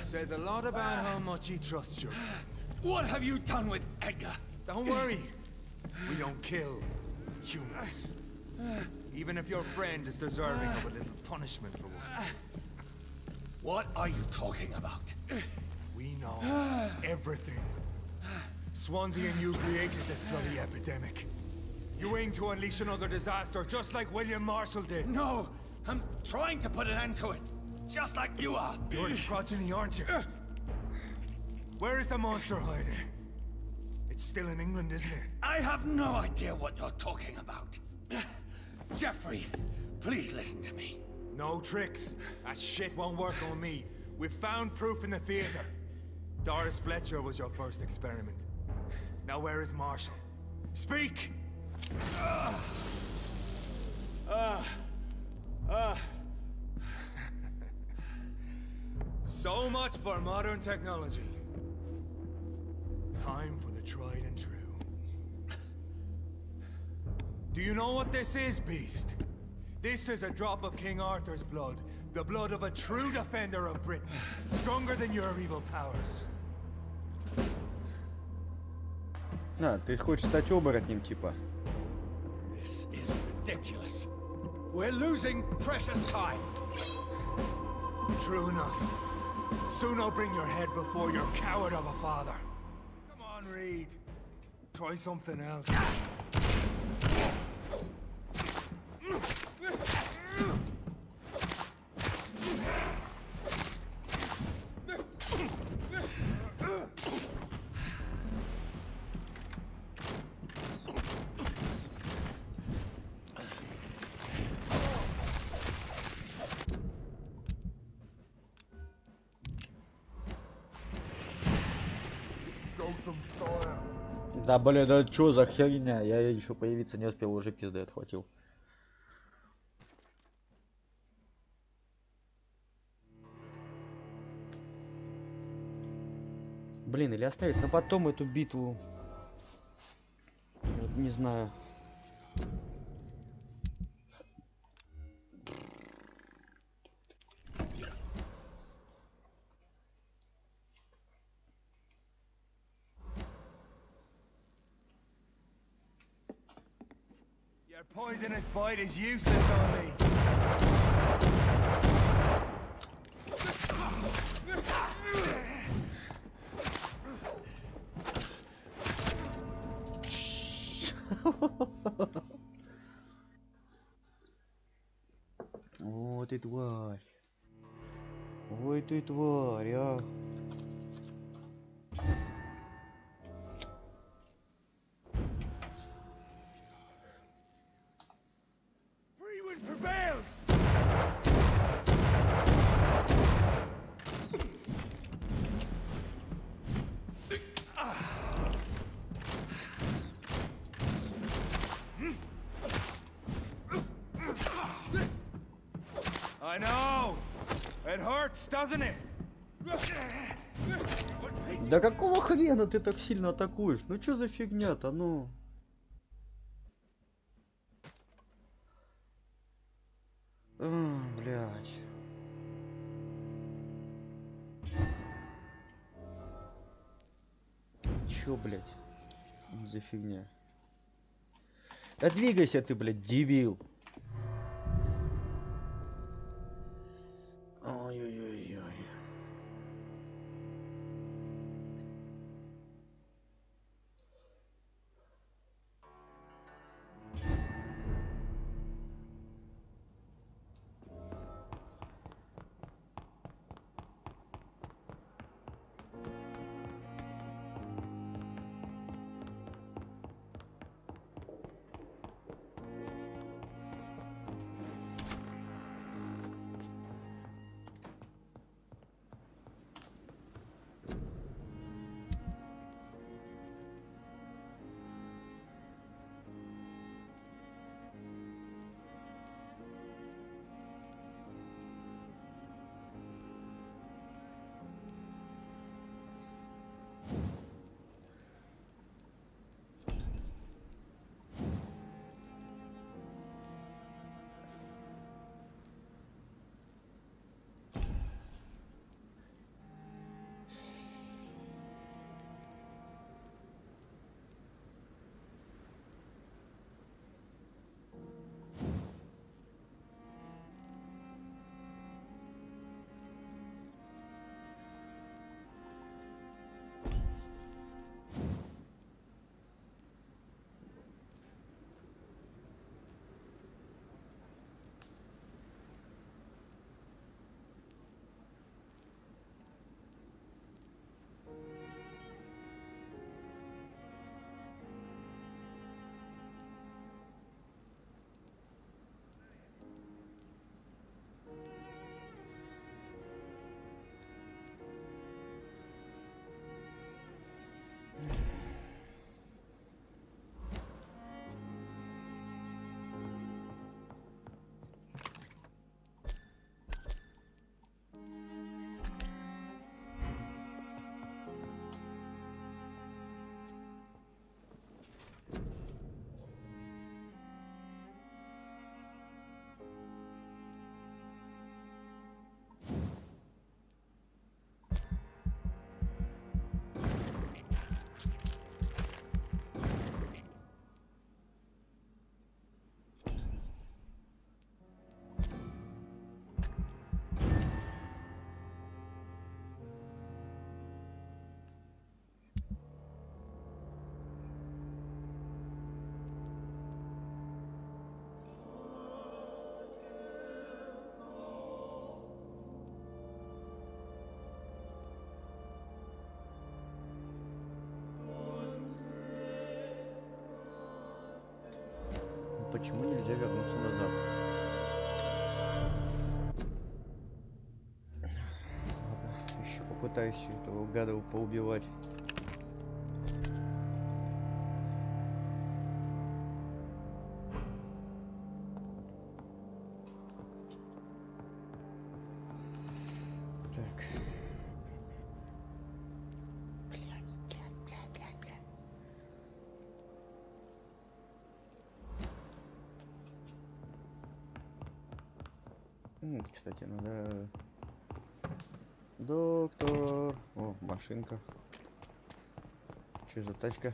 Says a lot about how much he trusts you. What have you done with Edgar? Don't worry. We don't kill humans. Even if your friend is deserving of a little punishment for one. What are you talking about? We know everything. Swansea and you created this bloody epidemic. You aim to unleash another disaster, just like William Marshall did. No, I'm trying to put an end to it, just like you are. You're the progeny, aren't you? Where is the monster hiding? It's still in England, isn't it? I have no idea what you're talking about. Jeffrey, please listen to me. No tricks. That shit won't work on me. We've found proof in the theater. Doris Fletcher was your first experiment. Now where is Marshall? Speak! So much for modern technology. Time for the tried and true. Do you know what this is, Beast? This is a drop of King Arthur's blood. The blood of a true defender of Britain. Stronger than your evil powers. А, ты хочешь стать оборотнем, типа? This is ridiculous. We're losing precious time. True enough. Soon I'll bring your head before your coward of a father. Come on, Reed. Try something else. Да, блин, да чё за херня? Я еще появиться не успел, уже пизды отхватил. Блин, или оставить на потом эту битву? Вот не знаю. Your poisonous bite is useless on me. Ой, ты тварь. Ой, ты тварь, а. I know. It hurts, doesn't it? Да какого хрена ты так сильно атакуешь? Ну чё за фигня-то, ну? Блядь. Чё, блядь? За фигня? Да двигайся ты, блядь, дебил. Ой-ой-ой-ой. Почему нельзя вернуться назад? Ладно, еще попытаюсь этого гада поубивать. Так. Кстати, надо... Доктор... О, машинка. Что за тачка?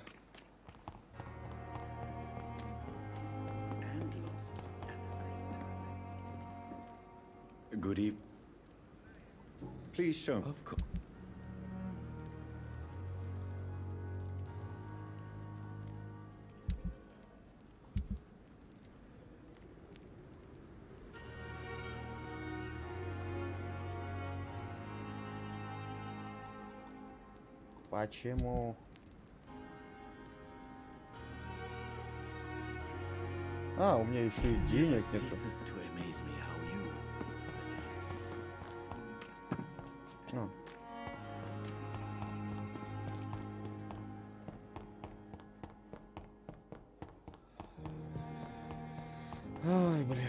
Good evening. Please show. Of course. Почему? А, у меня еще и денег нету. Ай, бля.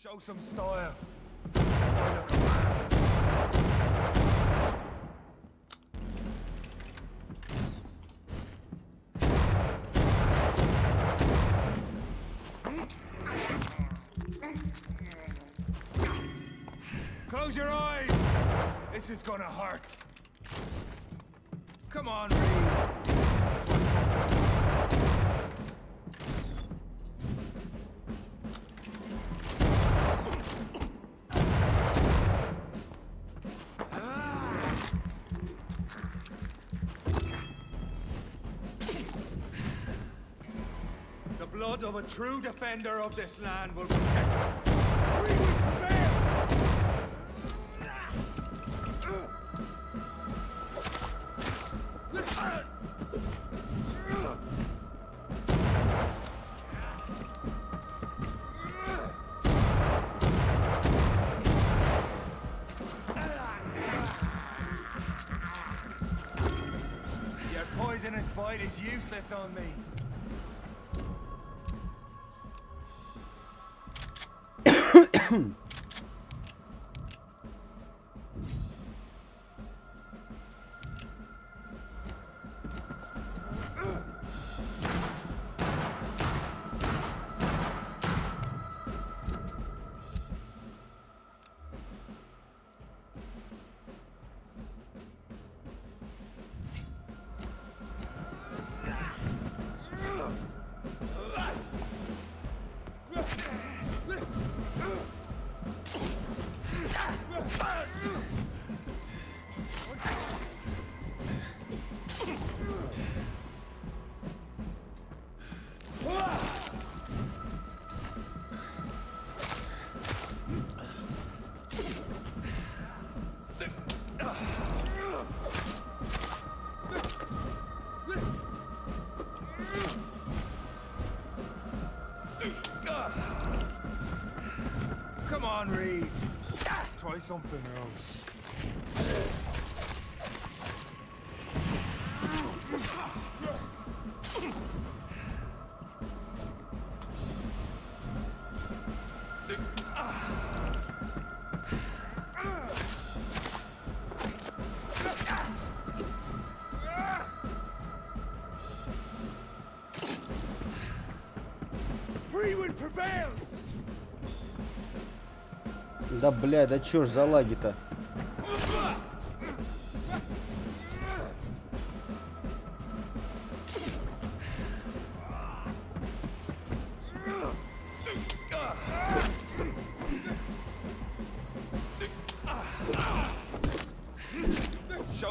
Show some style. Close your eyes. This is gonna hurt. Come on, Reed. Try something else. The blood of a true defender of this land will protect me. We will prevail! Your poisonous bite is useless on me. Come on, Reed. Try something else. Freewood prevails! Да, бля, да чё ж за лаги-то?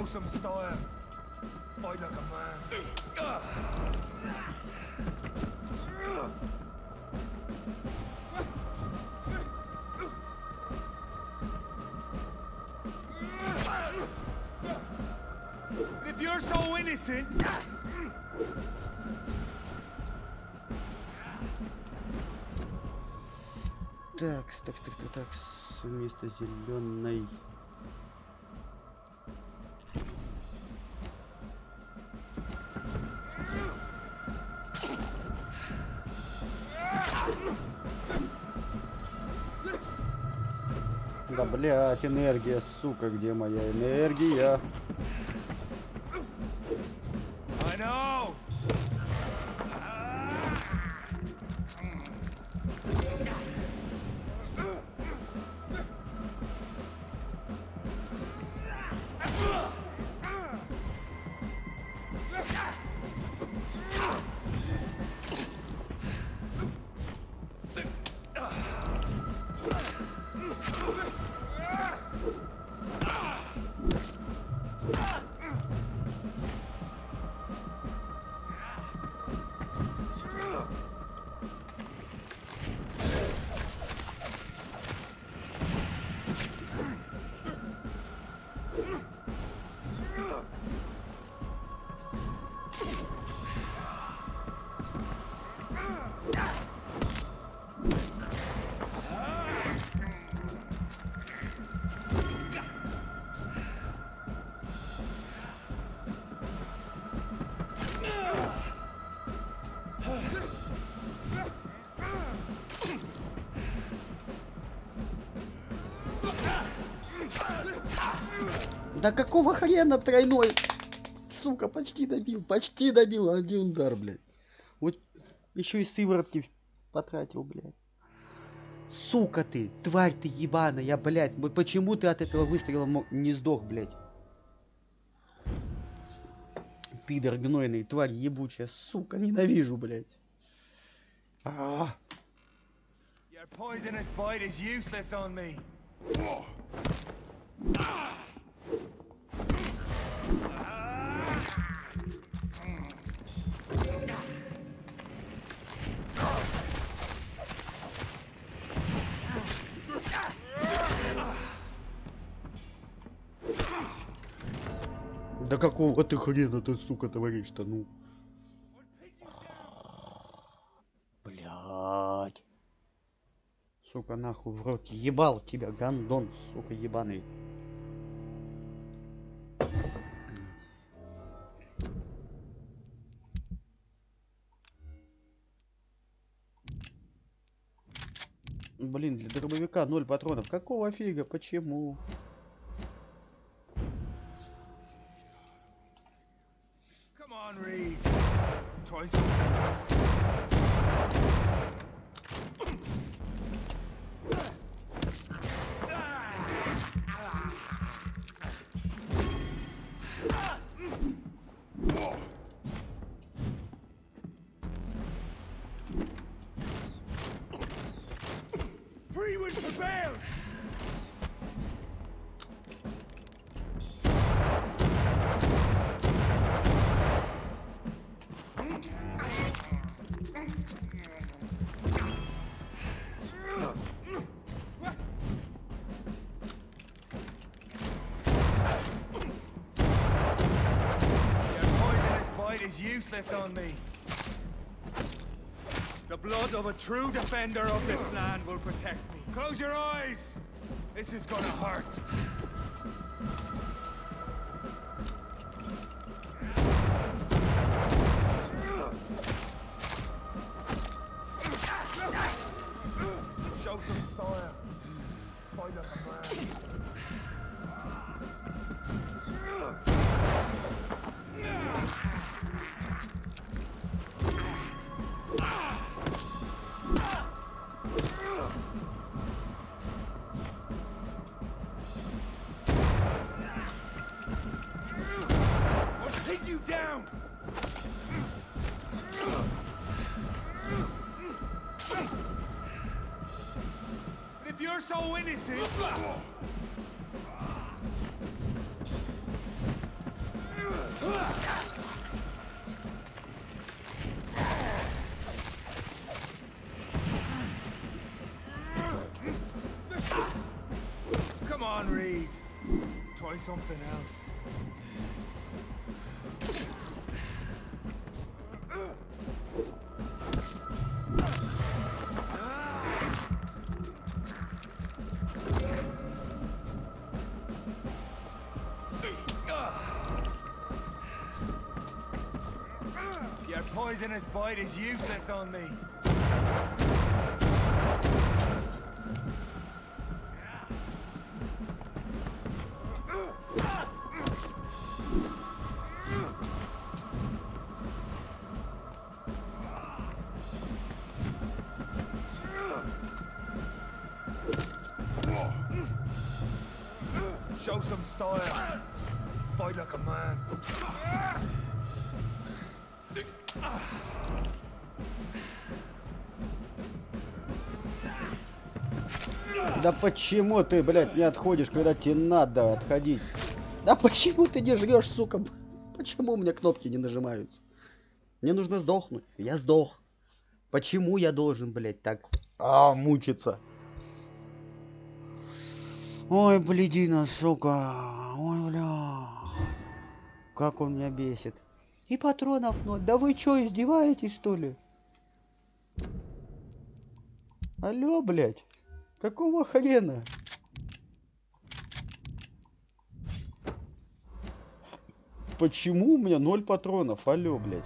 Show some style. Fight like a man. If you're so innocent. Так, вместо зеленой. Да блять, энергия, сука, где моя энергия? I know. Да какого хрена тройной? Сука, почти добил, один удар, блядь. Вот еще и сыворотки потратил, блядь. Сука ты, тварь ты ебаная, блядь. Вот почему ты от этого выстрела не сдох, блядь? Пидор гнойный, тварь ебучая, сука, ненавижу, блядь. А-а-а. Your poisonous bite is useless on me. Да какого ты хрена ты, сука, творишь-то, ну? Блядь. Сука, нахуй в рот ебал тебя, гандон, сука, ебаный. Блин, для дробовика 0 патронов. Какого фига? Почему? Come on, Reed. Try something else. Freewood prevails! Is useless on me. The blood of a true defender of this land will protect me. Close your eyes! This is gonna hurt. Show some style. Fight like a man. Down! If you're so innocent... Come on, Reed. Try something else. Your poisonous bite is useless on me. Show some style. Fight like a man. Да почему ты, блядь, не отходишь, когда тебе надо отходить? Да почему ты не жрешь, сука? Почему у меня кнопки не нажимаются? Мне нужно сдохнуть. Я сдох. Почему я должен, блядь, так мучиться? Ой, блядина, сука. Ой, бля. Как он меня бесит. И патронов 0. Да вы чё, издеваетесь, что ли? Алло, блядь. Какого хрена? Почему у меня 0 патронов? Алло, блядь.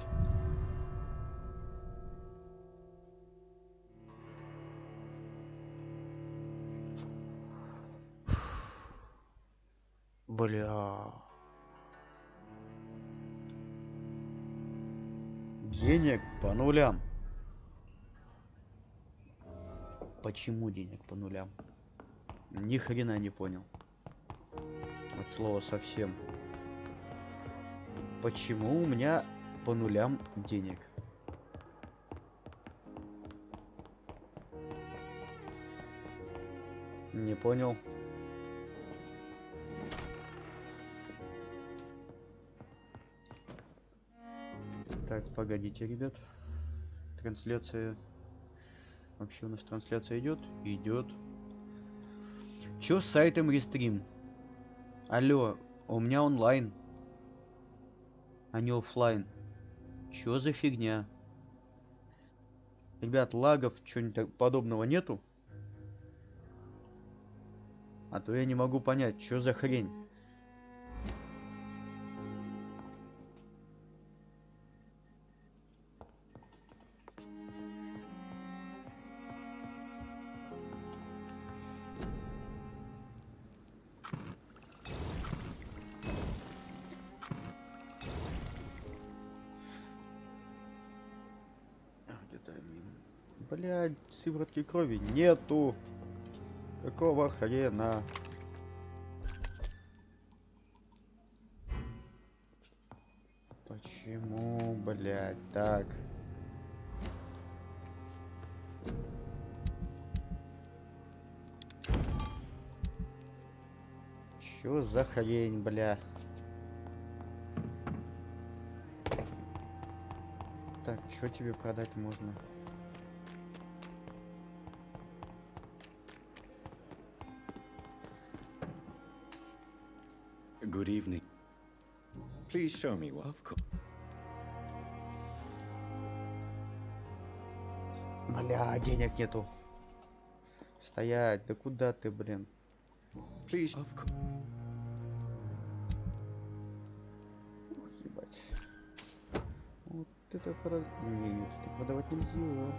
Бля. Денег по нулям. Почему денег по нулям? Ни хрена не понял. От слова совсем. Почему у меня по нулям денег? Не понял. Так, погодите, ребят. Трансляция. Вообще у нас трансляция идет? Идет. Чё с сайтом рестрим? Алло, у меня онлайн, а не оффлайн. Чё за фигня? Ребят, лагов, чё-нибудь подобного нету? А то я не могу понять, чё за хрень. Блядь, сыворотки крови нету. Какого хрена? Почему, блядь, так? Чё за хрень, бля? Так, что тебе продать можно? Good evening. Please show me what. Of course. Бля, денег нету. Стоять, да куда ты, блин? Please. Of course. Ух, ебать. Вот это продать. Нет, это продавать нельзя.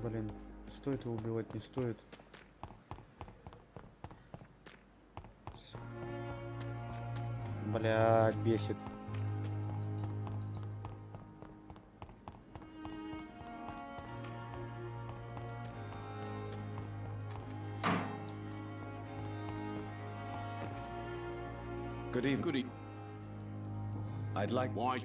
Блин, стоит его убивать, не стоит. Бля, бесит. Good evening. Good evening. I'd like... Why?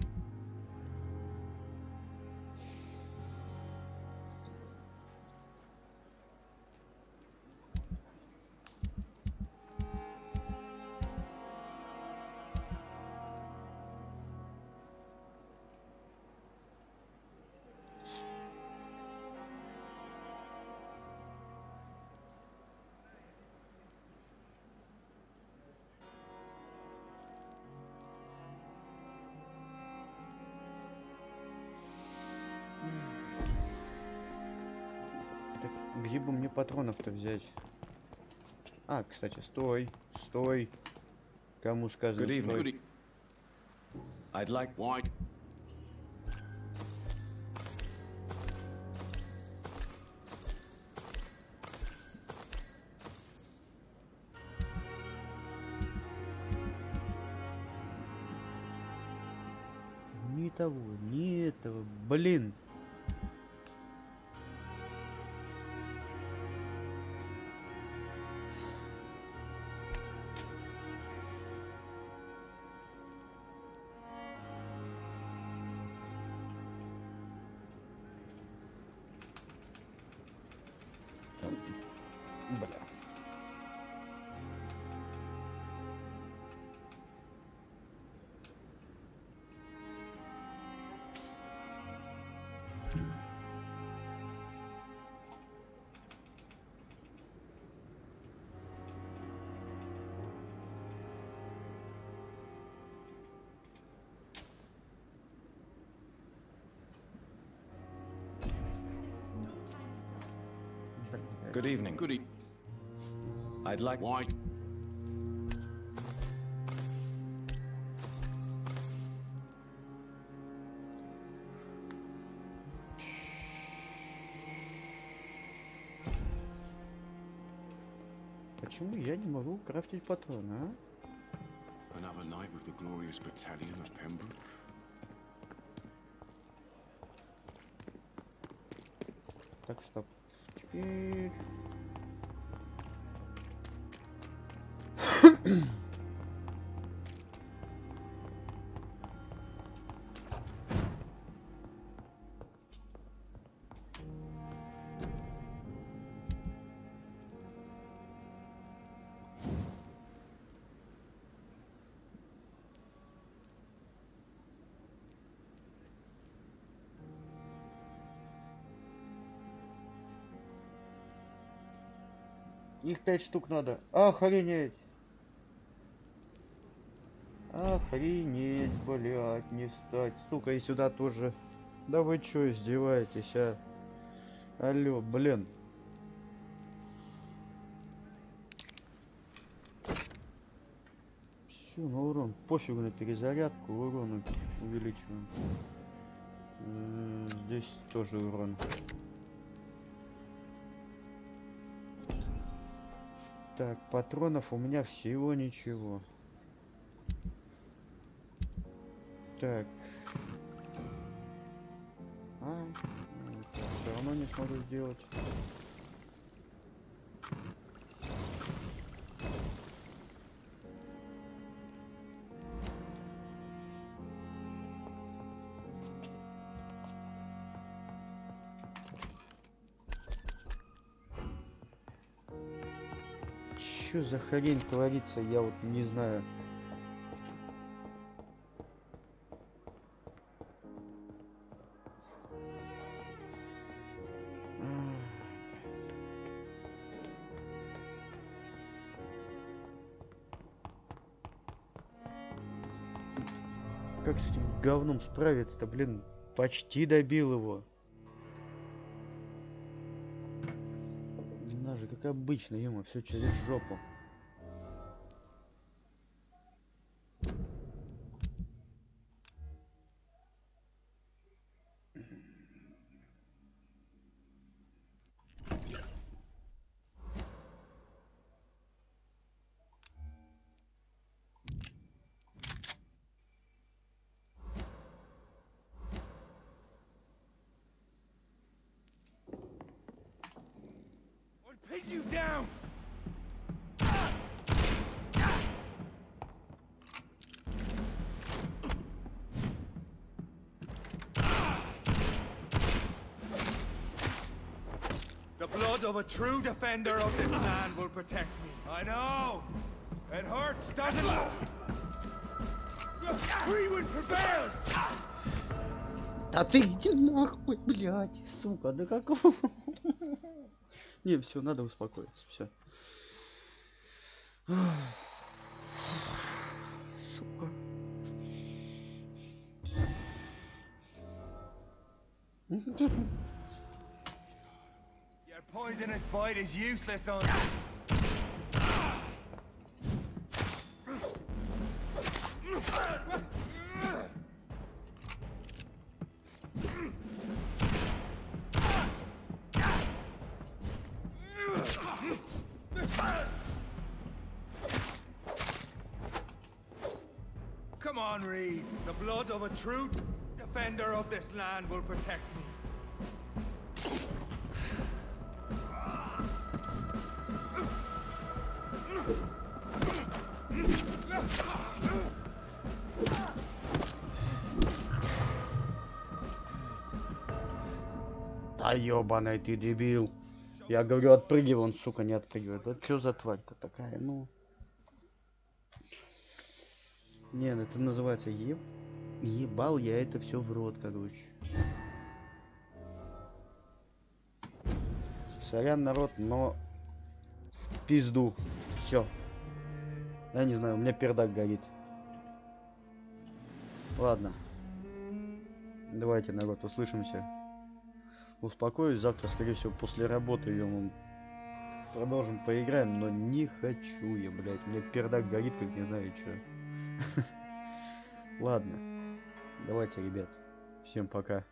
Так, где бы мне патронов-то взять? А, кстати, стой, стой. Кому сказано? Good evening. Стой. I'd like... Why? Ни того, ни этого, блин. Бля. Good evening. Good evening. I'd like... Why? Почему я не могу крафтить патроны, а? Another night with the glorious battalion of Pembroke. Так, стоп. Теперь... Их 5 штук надо. Охренеть. Охренеть, блядь, не встать. Сука, и сюда тоже. Да вы чё, издеваетесь, а? Алло, блин. Все, на урон. Пофигу на перезарядку, урон увеличиваем. Здесь тоже урон. Так, патронов у меня всего ничего. Так. Все равно не смогу сделать. Что за хрень творится, я вот не знаю. Как с этим говном справиться-то, блин? Почти добил его. На же, как обычно, ему все через жопу. him down! The blood of a true defender of this land will protect me. I know! It hurts, doesn't it? Freewind prevails! Да ты иди нахуй, блядь, сука, да какого? Не, все, надо успокоиться, все. Сука. Your poisonous bite is useless on... Come on, Reed. The blood of a true defender of this land will protect me. Да ёбаный ты дебил. Я говорю, отпрыгивай, он, сука, не отпрыгивает. Вот что за тварь-то такая, ну. Не, ну это называется ебал я это все в рот, короче. Сорян, народ, но в пизду. Все. Я не знаю, у меня пердак горит. Ладно. Давайте, народ, услышимся. Успокоюсь, завтра, скорее всего, после работы идем, продолжим поиграем, но не хочу я, блядь. У меня пердак горит, как не знаю что. Ладно. Давайте, ребят. Всем пока.